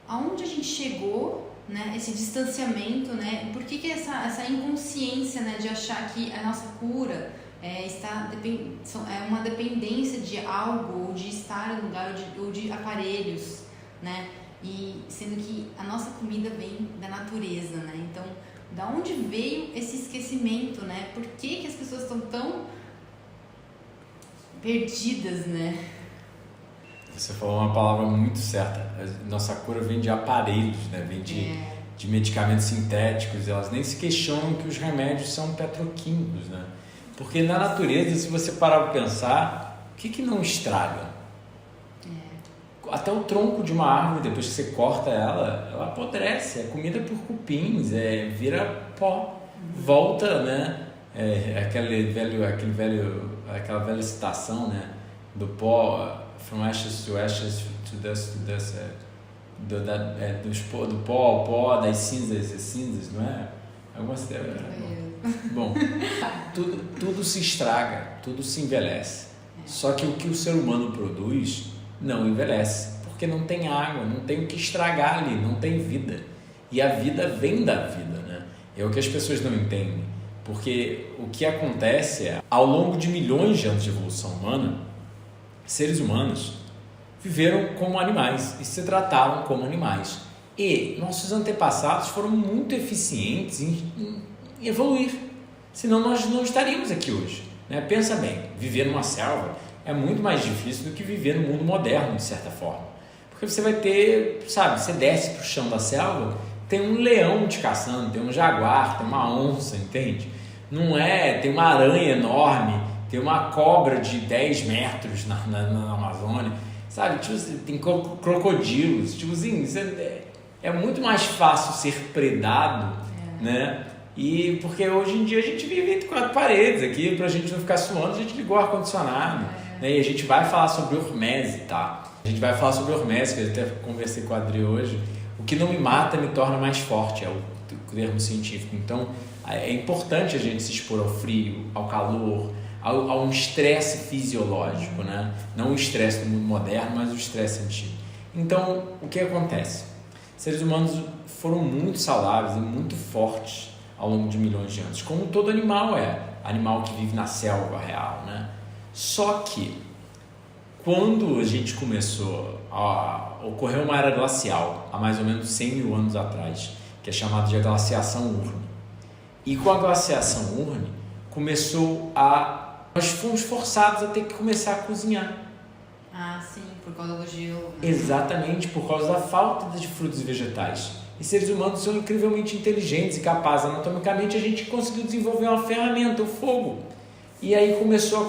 aonde a gente chegou, né, esse distanciamento, né, por que essa inconsciência, né, de achar que a nossa cura é uma dependência de algo, ou de estar em lugar, ou de aparelhos, né, e sendo que a nossa comida vem da natureza, né, então da onde veio esse esquecimento, né, por que as pessoas estão tão perdidas, né? Você falou uma palavra muito certa. Nossa cura vem de aparelhos, né? Vem de medicamentos sintéticos. Elas nem se questionam que os remédios são petroquímicos, né? Porque na natureza, se você parar para pensar, o que não estraga? Até o tronco de uma árvore, depois que você corta ela apodrece. É comida por cupins, vira pó. Volta, né? Aquela velha citação, né? Do pó... From ashes to ashes, to dust to dust, do pó ao pó, das cinzas às cinzas, não é? Bom, tudo se estraga, tudo se envelhece. Só que o que o ser humano produz não envelhece, porque não tem água, não tem o que estragar ali, não tem vida. E a vida vem da vida, né? É o que as pessoas não entendem, porque o que acontece é, ao longo de milhões de anos de evolução humana, seres humanos viveram como animais e se tratavam como animais. E nossos antepassados foram muito eficientes em evoluir. Senão nós não estaríamos aqui hoje, né? Pensa bem, viver numa selva é muito mais difícil do que viver no mundo moderno, de certa forma. Porque você vai ter, sabe, você desce para o chão da selva, tem um leão te caçando, tem um jaguar, tem uma onça, entende? Não é, tem uma aranha enorme, tem uma cobra de 10 metros na Amazônia, sabe? Tipo, tem crocodilos, tipo assim, é muito mais fácil ser predado, né? E porque hoje em dia a gente vive entre quatro paredes aqui, pra gente não ficar suando, a gente ligou o ar-condicionado, né? E a gente vai falar sobre hormese, tá? A gente vai falar sobre hormese, que eu até conversei com a Adri hoje. O que não me mata me torna mais forte, é o termo científico. Então, é importante a gente se expor ao frio, ao calor, a um estresse fisiológico, né? Não o estresse do mundo moderno, mas o estresse antigo. Então, o que acontece? Seres humanos foram muito saudáveis e muito fortes ao longo de milhões de anos, como todo animal animal que vive na selva real, né? Só que, quando a gente ocorreu uma era glacial, há mais ou menos 100 mil anos atrás, que é chamada de glaciação Urne. E com a glaciação Urne, nós fomos forçados a ter que começar a cozinhar. Ah, sim, por causa do gelo. Exatamente, por causa da falta de frutos e vegetais. E seres humanos são incrivelmente inteligentes e capazes. Anatomicamente, a gente conseguiu desenvolver uma ferramenta, o fogo. E aí começou a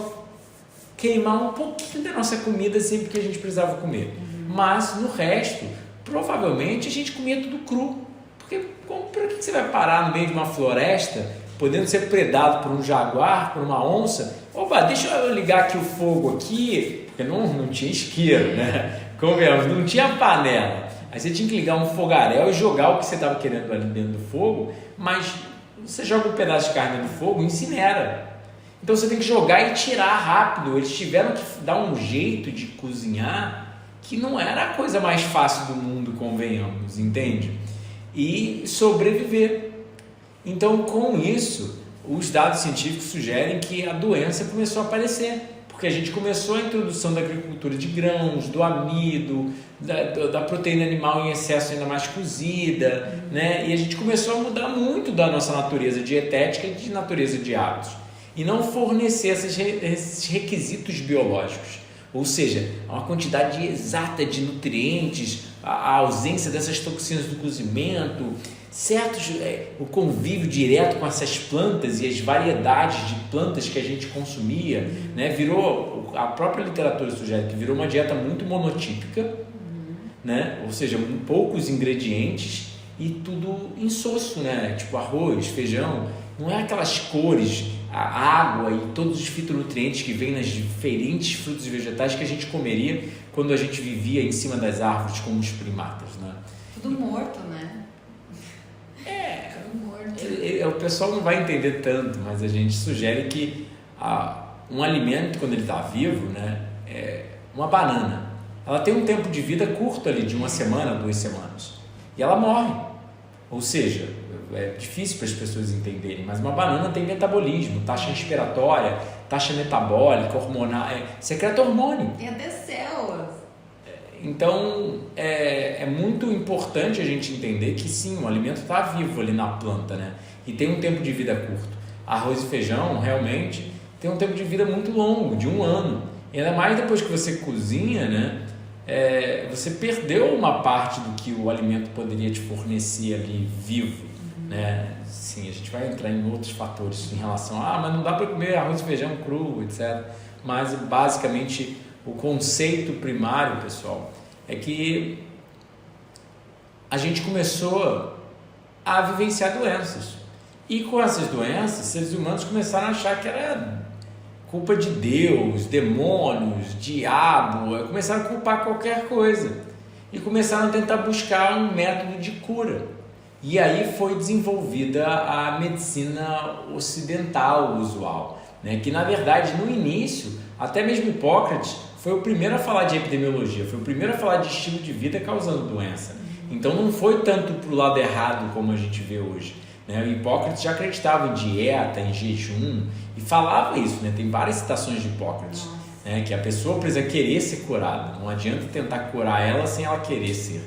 queimar um pouquinho da nossa comida sempre que a gente precisava comer. Mas, no resto, provavelmente, a gente comia tudo cru. Porque por que você vai parar no meio de uma floresta, podendo ser predado por um jaguar, por uma onça? Opa, deixa eu ligar aqui o fogo aqui, porque não tinha isqueiro, né? Convenhamos, não tinha panela. Aí você tinha que ligar um fogaréu e jogar o que você estava querendo ali dentro do fogo, mas você joga um pedaço de carne no fogo e incinera. Então você tem que jogar e tirar rápido. Eles tiveram que dar um jeito de cozinhar que não era a coisa mais fácil do mundo, convenhamos, entende? E sobreviver. Então, com isso, os dados científicos sugerem que a doença começou a aparecer, Porque a gente começou a introdução da agricultura de grãos, do amido, da proteína animal em excesso ainda mais cozida, né? E a gente começou a mudar muito da nossa natureza dietética e de natureza de hábitos. E não fornecer esses requisitos biológicos. Ou seja, uma quantidade exata de nutrientes, a ausência dessas toxinas do cozimento, o convívio direto com essas plantas e as variedades de plantas que a gente consumia, né? Virou, a própria literatura sugere que virou uma dieta muito monotípica, né? Ou seja, poucos ingredientes e tudo insosso, né? Tipo arroz, feijão, não é aquelas cores, a água e todos os fitonutrientes que vêm nas diferentes frutos e vegetais que a gente comeria quando a gente vivia em cima das árvores como os primatas, né? Tudo morto, né? Tudo morto. O pessoal não vai entender tanto, mas a gente sugere que um alimento, quando ele está vivo, né, uma banana, ela tem um tempo de vida curto ali, de 1 semana, 2 semanas, e ela morre. Ou seja, é difícil para as pessoas entenderem, mas uma banana tem metabolismo, taxa respiratória, taxa metabólica, hormonal, secreta hormônio. Tem até células. Então, é muito importante a gente entender que sim, o alimento está vivo ali na planta, né? E tem um tempo de vida curto. Arroz e feijão, realmente, tem um tempo de vida muito longo, de 1 ano. E ainda mais depois que você cozinha, né? Você perdeu uma parte do que o alimento poderia te fornecer ali vivo, né? Sim, a gente vai entrar em outros fatores em relação mas não dá para comer arroz e feijão cru, etc. Mas, basicamente, o conceito primário, pessoal, é que a gente começou a vivenciar doenças. E com essas doenças, seres humanos começaram a achar que era culpa de Deus, demônios, diabo, começaram a culpar qualquer coisa. E começaram a tentar buscar um método de cura. E aí foi desenvolvida a medicina ocidental usual, né? Que na verdade no início, até mesmo Hipócrates foi o primeiro a falar de epidemiologia, foi o primeiro a falar de estilo de vida causando doença. Então não foi tanto para o lado errado como a gente vê hoje, né? O Hipócrates já acreditava em dieta, em jejum e falava isso, né? Tem várias citações de Hipócrates, né? Que a pessoa precisa querer ser curada, não adianta tentar curar ela sem ela querer ser.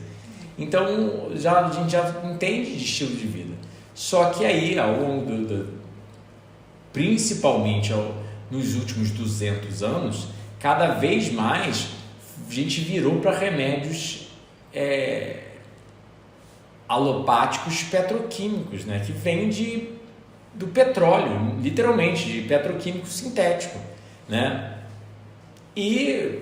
Então a gente já entende de estilo de vida. Só que aí, ao longo principalmente nos últimos 200 anos, cada vez mais a gente virou para remédios alopáticos petroquímicos, né? Que vêm do petróleo, literalmente, de petroquímico sintético, né? E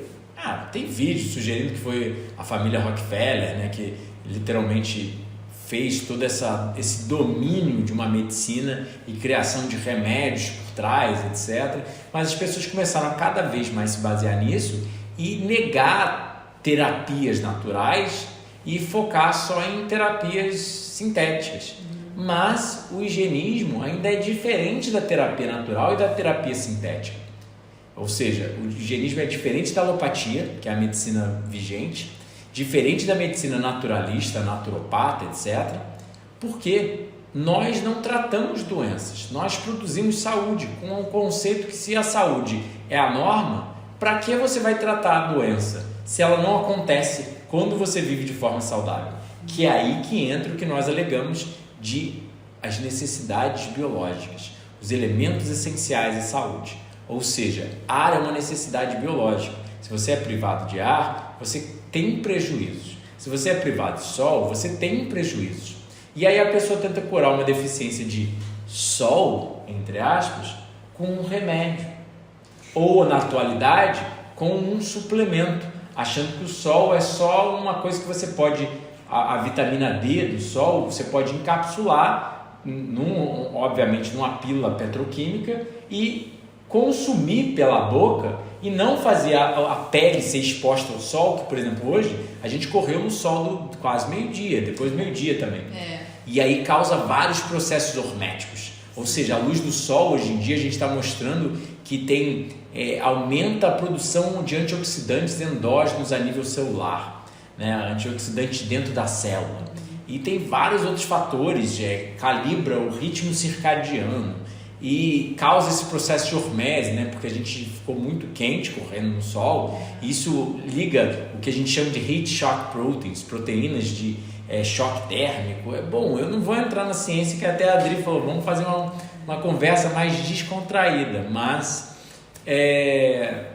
tem vídeos sugerindo que foi a família Rockefeller, né, que literalmente fez todo esse domínio de uma medicina e criação de remédios por trás, etc. Mas as pessoas começaram a cada vez mais se basear nisso e negar terapias naturais e focar só em terapias sintéticas. Mas o higienismo ainda é diferente da terapia natural e da terapia sintética. Ou seja, o higienismo é diferente da alopatia, que é a medicina vigente, diferente da medicina naturalista, naturopata, etc. Porque nós não tratamos doenças, nós produzimos saúde, com o conceito que se a saúde é a norma, para que você vai tratar a doença se ela não acontece quando você vive de forma saudável? Que é aí que entra o que nós alegamos de as necessidades biológicas, os elementos essenciais à saúde. Ou seja, ar é uma necessidade biológica. Se você é privado de ar, você tem prejuízos. Se você é privado de sol, você tem prejuízos. E aí a pessoa tenta curar uma deficiência de sol, entre aspas, com um remédio. Ou, na atualidade, com um suplemento, achando que o sol é só uma coisa que você pode... A vitamina D do sol, você pode encapsular, obviamente, numa pílula petroquímica e consumir pela boca e não fazer a pele ser exposta ao sol, que, por exemplo, hoje a gente correu no sol quase meio-dia, depois meio-dia também. E aí causa vários processos horméticos. Ou seja, a luz do sol, hoje em dia, a gente está mostrando que aumenta a produção de antioxidantes endógenos a nível celular, né? Antioxidante dentro da célula. E tem vários outros fatores, calibra o ritmo circadiano, e causa esse processo de hormese, né? Porque a gente ficou muito quente correndo no sol. Isso liga o que a gente chama de heat shock proteins, proteínas de choque térmico. Bom, eu não vou entrar na ciência, que até a Adri falou, vamos fazer uma conversa mais descontraída, mas é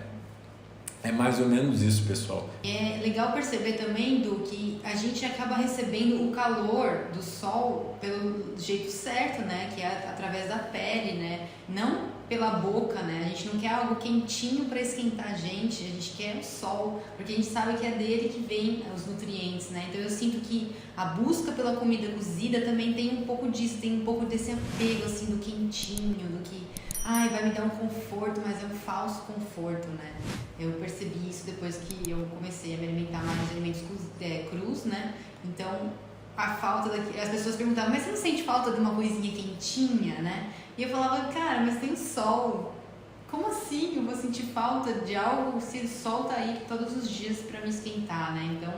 mais ou menos isso, pessoal. É legal perceber também, Du, que a gente acaba recebendo o calor do sol pelo jeito certo, né? Que é através da pele, né? Não pela boca, né? A gente não quer algo quentinho para esquentar a gente quer o sol, porque a gente sabe que é dele que vem os nutrientes, né? Então eu sinto que a busca pela comida cozida também tem um pouco disso, tem um pouco desse apego, assim, do quentinho, do que... Ai, vai me dar um conforto, mas é um falso conforto, né? Eu percebi isso depois que eu comecei a me alimentar mais de alimentos crus, né? Então, a falta as pessoas perguntavam, mas você não sente falta de uma coisinha quentinha, né? E eu falava, cara, mas tem o sol. Como assim eu vou sentir falta de algo se o sol tá aí todos os dias pra me esquentar, né? Então,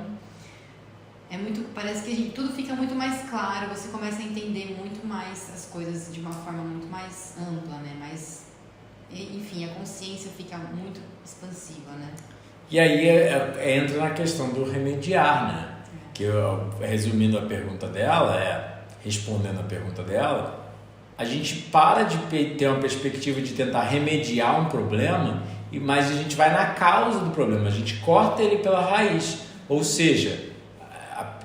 parece que tudo fica muito mais claro, você começa a entender muito mais as coisas de uma forma muito mais ampla, né? Enfim, a consciência fica muito expansiva, né? E aí entra na questão do remediar, né? Que resumindo a pergunta dela, respondendo a pergunta dela, a gente para de ter uma perspectiva de tentar remediar um problema, mas a gente vai na causa do problema, a gente corta ele pela raiz, ou seja,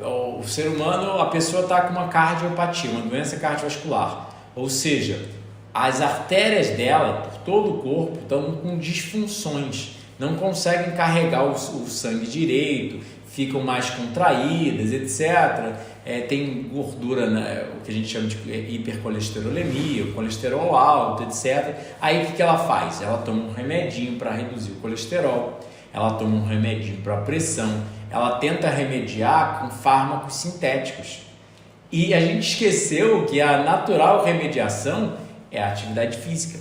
o ser humano, a pessoa está com uma cardiopatia, uma doença cardiovascular, ou seja, as artérias dela, por todo o corpo, estão com disfunções, não conseguem carregar o sangue direito, ficam mais contraídas, etc. Tem gordura, o que a gente chama de hipercolesterolemia, o colesterol alto, etc. Aí o que ela faz? Ela toma um remedinho para reduzir o colesterol, ela toma um remedinho para a pressão, ela tenta remediar com fármacos sintéticos. E a gente esqueceu que a natural remediação é a atividade física,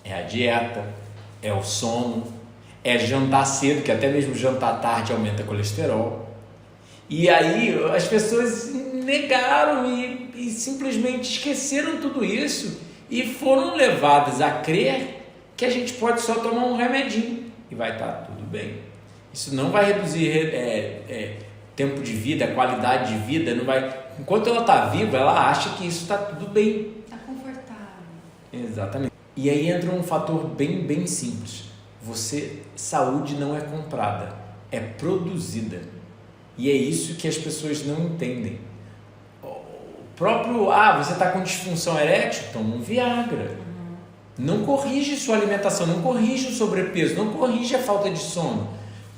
é a dieta, é o sono, é jantar cedo, que até mesmo jantar tarde aumenta colesterol. E aí as pessoas negaram e simplesmente esqueceram tudo isso e foram levadas a crer que a gente pode só tomar um remedinho e vai estar tudo bem. Isso não vai reduzir tempo de vida, qualidade de vida, não vai... Enquanto ela está viva, ela acha que isso está tudo bem. Está confortável. Exatamente. E aí entra um fator bem simples. Saúde não é comprada, é produzida. E é isso que as pessoas não entendem. O próprio, você está com disfunção erétil? Toma um Viagra. Não corrige sua alimentação, não corrige o sobrepeso, não corrige a falta de sono.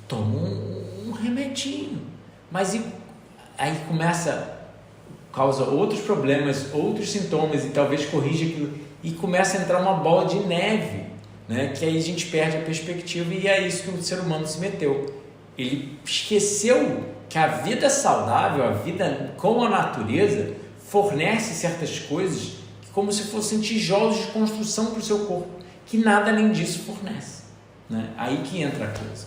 Toma um remedinho. Mas aí causa outros problemas, outros sintomas e talvez corrija aquilo. E começa a entrar uma bola de neve, né? Que aí a gente perde a perspectiva e é isso que o ser humano se meteu. Ele esqueceu que a vida saudável, a vida com a natureza, fornece certas coisas como se fossem tijolos de construção para o seu corpo, que nada além disso fornece, né? Aí que entra a coisa.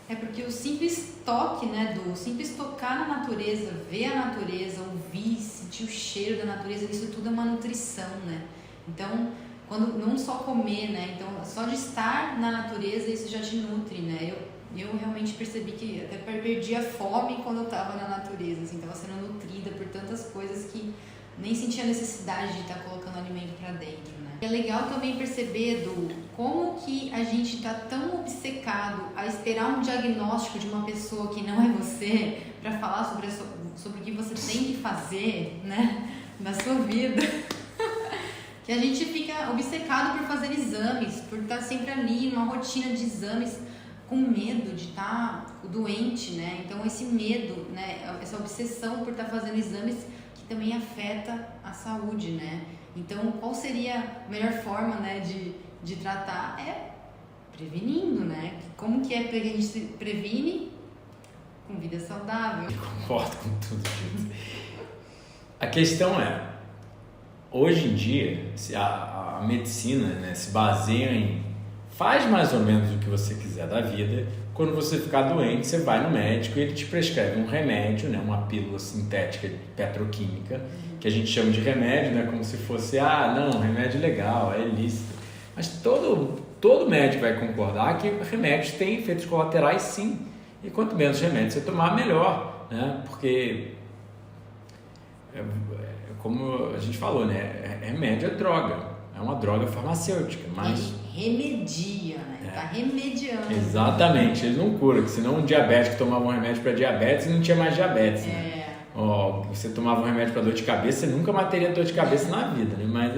É porque o simples toque, né, o simples tocar na natureza, ver a natureza, ouvir, sentir o cheiro da natureza, isso tudo é uma nutrição, né? Então, quando não só comer, né? Então, só de estar na natureza, isso já te nutre, né? Eu realmente percebi que até perdi a fome quando eu estava na natureza, assim, estava sendo nutrida por tantas coisas que nem sentia necessidade de estar colocando alimento para dentro, né? É legal também perceber, como que a gente está tão obcecado a esperar um diagnóstico de uma pessoa que não é você para falar sobre o que você tem que fazer, né, na sua vida. Que a gente fica obcecado por fazer exames, por estar sempre ali numa rotina de exames, com medo de estar doente, né? Então esse medo, né, essa obsessão por estar fazendo exames que também afeta a saúde, né? Então qual seria a melhor forma, né, de tratar? É prevenindo, né? Como que é que a gente se previne? Com vida saudável. Eu concordo com tudo isso. A questão é, hoje em dia, a medicina, né, se baseia em faz mais ou menos o que você quiser da vida. Quando você ficar doente, você vai no médico e ele te prescreve um remédio, né, uma pílula sintética petroquímica, que a gente chama de remédio, né? Como se fosse, não, remédio legal, é ilícito. Mas todo médico vai concordar que remédios têm efeitos colaterais, sim. E quanto menos remédio você tomar, melhor, né? Porque, como a gente falou, né? Remédio é droga, é uma droga farmacêutica, mas... Ele remedia, né? Tá remediando. Exatamente, ele não cura, porque senão um diabético tomava um remédio para diabetes e não tinha mais diabetes, né? Você tomava um remédio para dor de cabeça, você nunca mais teria dor de cabeça na vida, né? Mas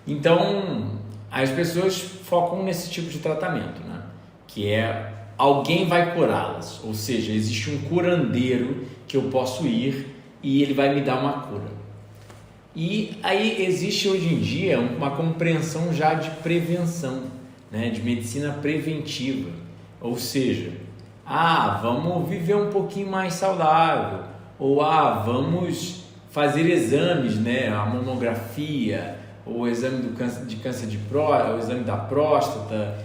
Então, as pessoas focam nesse tipo de tratamento, né? Que é alguém vai curá-las, ou seja, existe um curandeiro que eu posso ir e ele vai me dar uma cura. E aí existe hoje em dia uma compreensão já de prevenção, né? De medicina preventiva, ou seja, vamos viver um pouquinho mais saudável, ou vamos fazer exames, né? A mamografia, o exame de câncer de próstata, o exame da próstata,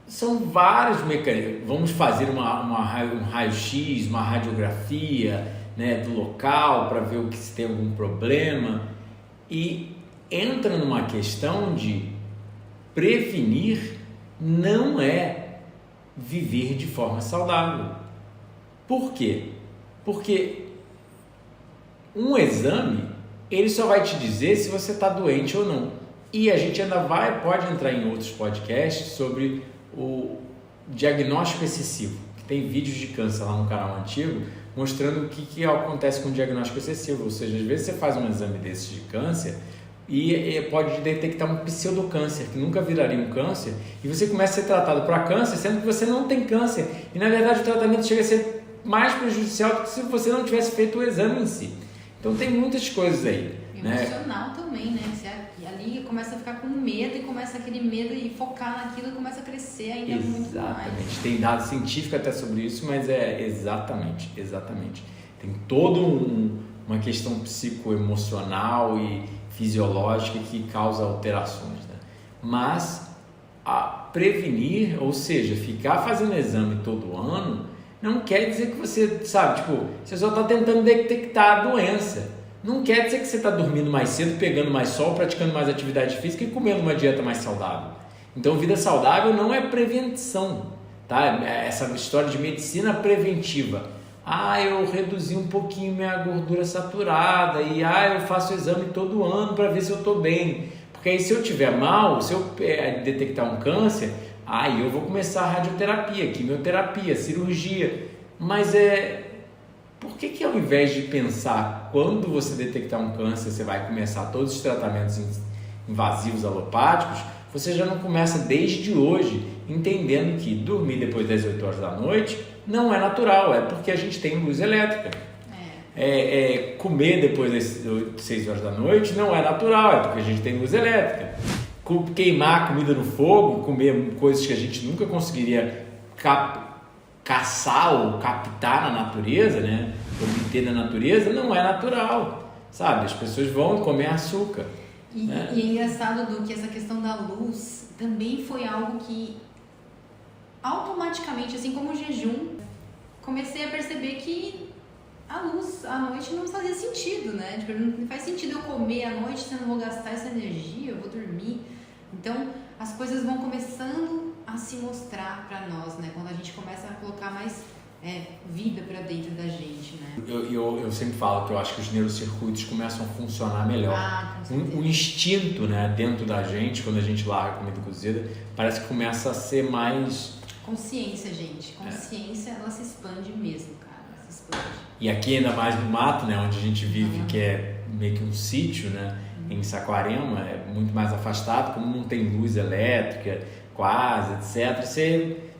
são vários mecanismos. Vamos fazer um raio-x, uma radiografia, né, do local para ver se tem algum problema, e entra numa questão de prevenir não é viver de forma saudável. Por quê? Porque um exame, ele só vai te dizer se você está doente ou não. E a gente ainda pode entrar em outros podcasts sobre o diagnóstico excessivo, que tem vídeos de câncer lá no canal antigo, mostrando o que acontece com o diagnóstico excessivo. Ou seja, às vezes você faz um exame desses de câncer e pode detectar um pseudocâncer, que nunca viraria um câncer, e você começa a ser tratado para câncer, sendo que você não tem câncer. E na verdade o tratamento chega a ser mais prejudicial do que se você não tivesse feito o exame em si. Então tem muitas coisas aí. Emocional, né? Também, né? Você ali começa a ficar com medo e começa aquele medo e focar naquilo e começa a crescer ainda muito mais. Exatamente. Tem dado científico até sobre isso, mas exatamente. Tem toda uma questão psicoemocional e fisiológica que causa alterações, né? Mas prevenir, ou seja, ficar fazendo exame todo ano, não quer dizer que você, você só está tentando detectar a doença. Não quer dizer que você está dormindo mais cedo, pegando mais sol, praticando mais atividade física e comendo uma dieta mais saudável. Então, vida saudável não é prevenção, tá? Essa história de medicina preventiva. Eu reduzi um pouquinho minha gordura saturada e eu faço exame todo ano para ver se eu estou bem. Porque aí se eu estiver mal, se eu detectar um câncer, eu vou começar a radioterapia, quimioterapia, cirurgia. Mas por que ao invés de pensar quando você detectar um câncer, você vai começar todos os tratamentos invasivos alopáticos, você já não começa desde hoje entendendo que dormir depois das 8 horas da noite não é natural, é porque a gente tem luz elétrica. Comer depois das 6 horas da noite não é natural, é porque a gente tem luz elétrica. Queimar comida no fogo, comer coisas que a gente nunca conseguiria caçar ou captar na natureza, né? Obter na natureza, não é natural, sabe? As pessoas vão comer açúcar. E é engraçado que essa questão da luz também foi algo que automaticamente, assim como o jejum, comecei a perceber que a luz à noite não fazia sentido, né? Não faz sentido eu comer à noite se eu não vou gastar essa energia, eu vou dormir. Então, as coisas vão começando a se mostrar para nós, né? Quando a gente começa a colocar mais vida para dentro da gente, né? Eu sempre falo que eu acho que os neurocircuitos começam a funcionar melhor. O instinto, né, dentro da gente, quando a gente larga a comida cozida, parece que começa a ser mais... Consciência, gente. Consciência, ela se expande mesmo, cara. Ela se expande. E aqui ainda mais no mato, né, onde a gente vive, que é meio que um sítio, né? Em Saquarema, é muito mais afastado, como não tem luz elétrica, quase, etc.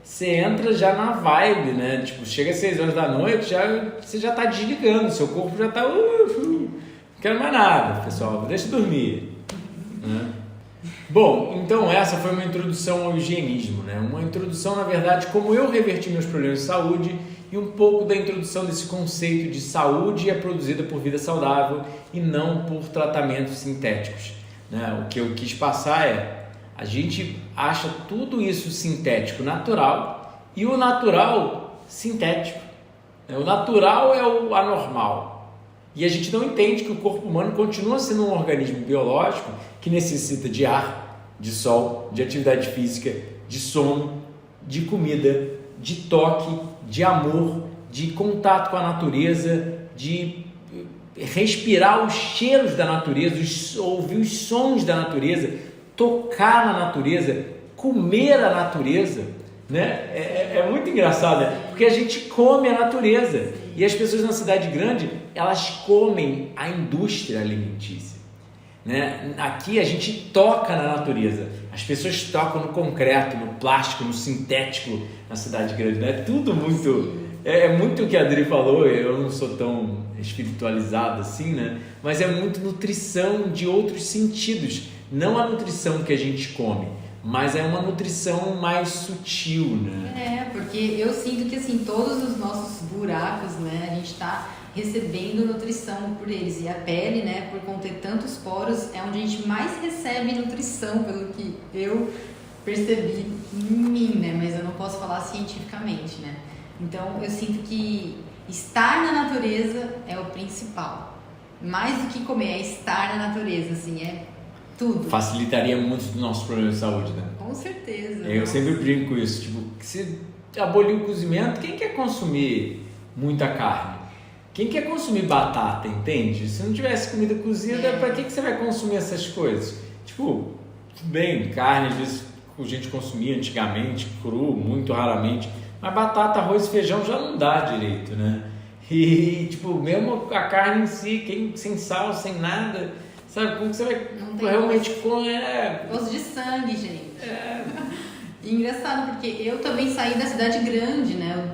Você entra já na vibe, né? Tipo, chega às 6 horas da noite, você já tá desligando, seu corpo já tá... não quero mais nada, pessoal, deixa eu dormir. Né? Bom, então essa foi uma introdução ao higienismo, né? Uma introdução, na verdade, como eu reverti meus problemas de saúde e um pouco da introdução desse conceito de saúde é produzida por vida saudável e não por tratamentos sintéticos, né? O que eu quis passar a gente acha tudo isso sintético natural e o natural sintético. O natural é o anormal. E a gente não entende que o corpo humano continua sendo um organismo biológico que necessita de ar, de sol, de atividade física, de sono, de comida, de toque, de amor, de contato com a natureza, de respirar os cheiros da natureza, ouvir os sons da natureza, tocar na natureza, comer a natureza, né? É muito engraçado, né? Porque a gente come a natureza e as pessoas na cidade grande, elas comem a indústria alimentícia, né? Aqui a gente toca na natureza, as pessoas tocam no concreto, no plástico, no sintético na cidade grande, né? Tudo muito... É muito o que a Adri falou, eu não sou tão espiritualizado assim, né? Mas é muito nutrição de outros sentidos, não a nutrição que a gente come, mas é uma nutrição mais sutil, né? Porque eu sinto que assim, todos os nossos buracos, né, a gente tá recebendo nutrição por eles, e a pele, né, por conter tantos poros, é onde a gente mais recebe nutrição, pelo que eu percebi em mim, né, mas eu não posso falar cientificamente, né. Então, eu sinto que estar na natureza é o principal. Mais do que comer, é estar na natureza, assim, é tudo. Facilitaria muito do nosso problema de saúde, né? Com certeza. Eu sempre brinco com isso, tipo, se abolir o cozimento, quem quer consumir muita carne? Quem quer consumir batata, entende? Se não tivesse comida cozida, pra que você vai consumir essas coisas? Tipo, tudo bem, carne às vezes a gente consumia antigamente, cru, muito raramente, mas batata, arroz e feijão já não dá direito, né? E, tipo, mesmo a carne em si, sem sal, sem nada, sabe? Como que você vai realmente comer? Gosto de sangue, gente. E engraçado, porque eu também saí da cidade grande, né?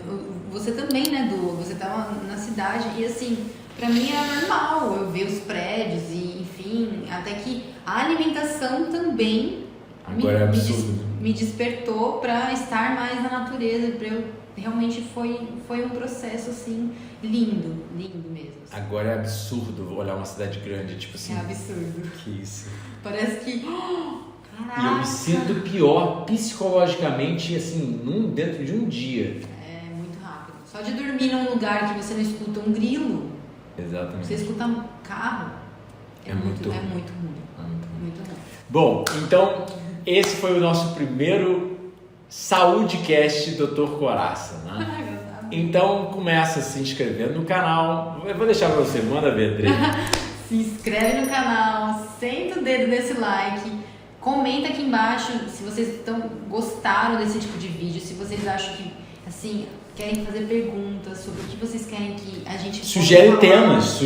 Você também, né, Du? Você tava na cidade e, assim, pra mim era normal eu ver os prédios e, enfim, até que a alimentação também agora é absurdo. Me despertou para estar mais na natureza, para eu realmente foi um processo assim lindo mesmo. Assim. Agora é absurdo olhar uma cidade grande, tipo assim. É absurdo. Que isso. Parece que caraca. E eu me sinto pior psicologicamente assim, dentro de um dia. É muito rápido. Só de dormir num lugar que você não escuta um grilo. Exatamente. Você escuta um carro. É muito ruim. Muito ruim. Bom, então esse foi o nosso primeiro SaúdeCast Dr. Coraça, né? Então começa se inscrevendo no canal. Eu vou deixar para você, manda ver, Adri. Se inscreve no canal, senta o dedo nesse like, comenta aqui embaixo se vocês gostaram desse tipo de vídeo, se vocês acham que, assim, querem fazer perguntas sobre o que vocês querem que a gente... Sugere temas.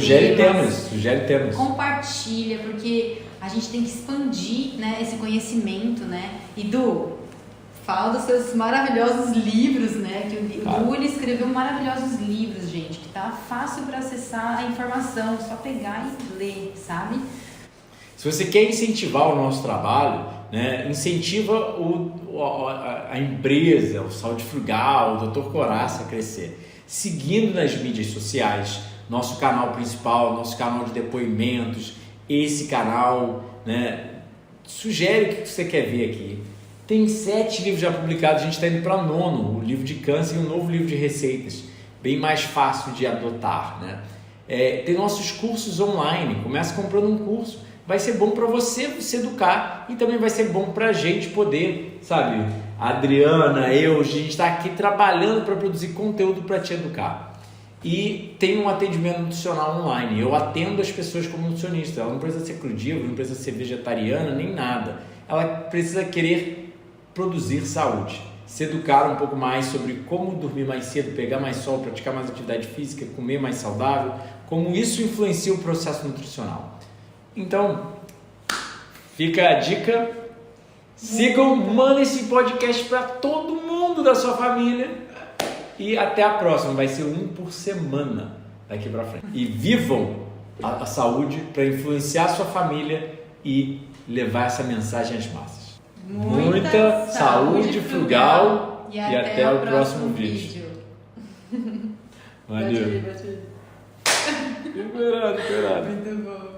Compartilha, porque a gente tem que expandir, né, esse conhecimento, né? E Du, fala dos seus maravilhosos livros, né? Que o Du, ele escreveu maravilhosos livros, gente, que tá fácil para acessar a informação, só pegar e ler, sabe? Se você quer incentivar o nosso trabalho, né, incentiva a empresa, o Saúde Frugal, o Dr. Coraça a crescer, seguindo nas mídias sociais, nosso canal principal, nosso canal de depoimentos, esse canal, né, sugere o que você quer ver aqui. Tem 7 livros já publicados, a gente está indo para 9º, o livro de câncer e um novo livro de receitas, bem mais fácil de adotar, né? Tem nossos cursos online, começa comprando um curso, vai ser bom para você se educar e também vai ser bom para a gente poder, sabe, a Adriana, a gente está aqui trabalhando para produzir conteúdo para te educar. E tem um atendimento nutricional online, eu atendo as pessoas como nutricionista, ela não precisa ser crudívora, não precisa ser vegetariana, nem nada, ela precisa querer produzir saúde, se educar um pouco mais sobre como dormir mais cedo, pegar mais sol, praticar mais atividade física, comer mais saudável, como isso influencia o processo nutricional. Então, fica a dica, sigam, mandem esse podcast para todo mundo da sua família e até a próxima, vai ser um por semana daqui para frente. E vivam a saúde para influenciar a sua família e levar essa mensagem às massas. Muita saúde frugal e até o próximo vídeo. Valeu. Liberado. Muito bom.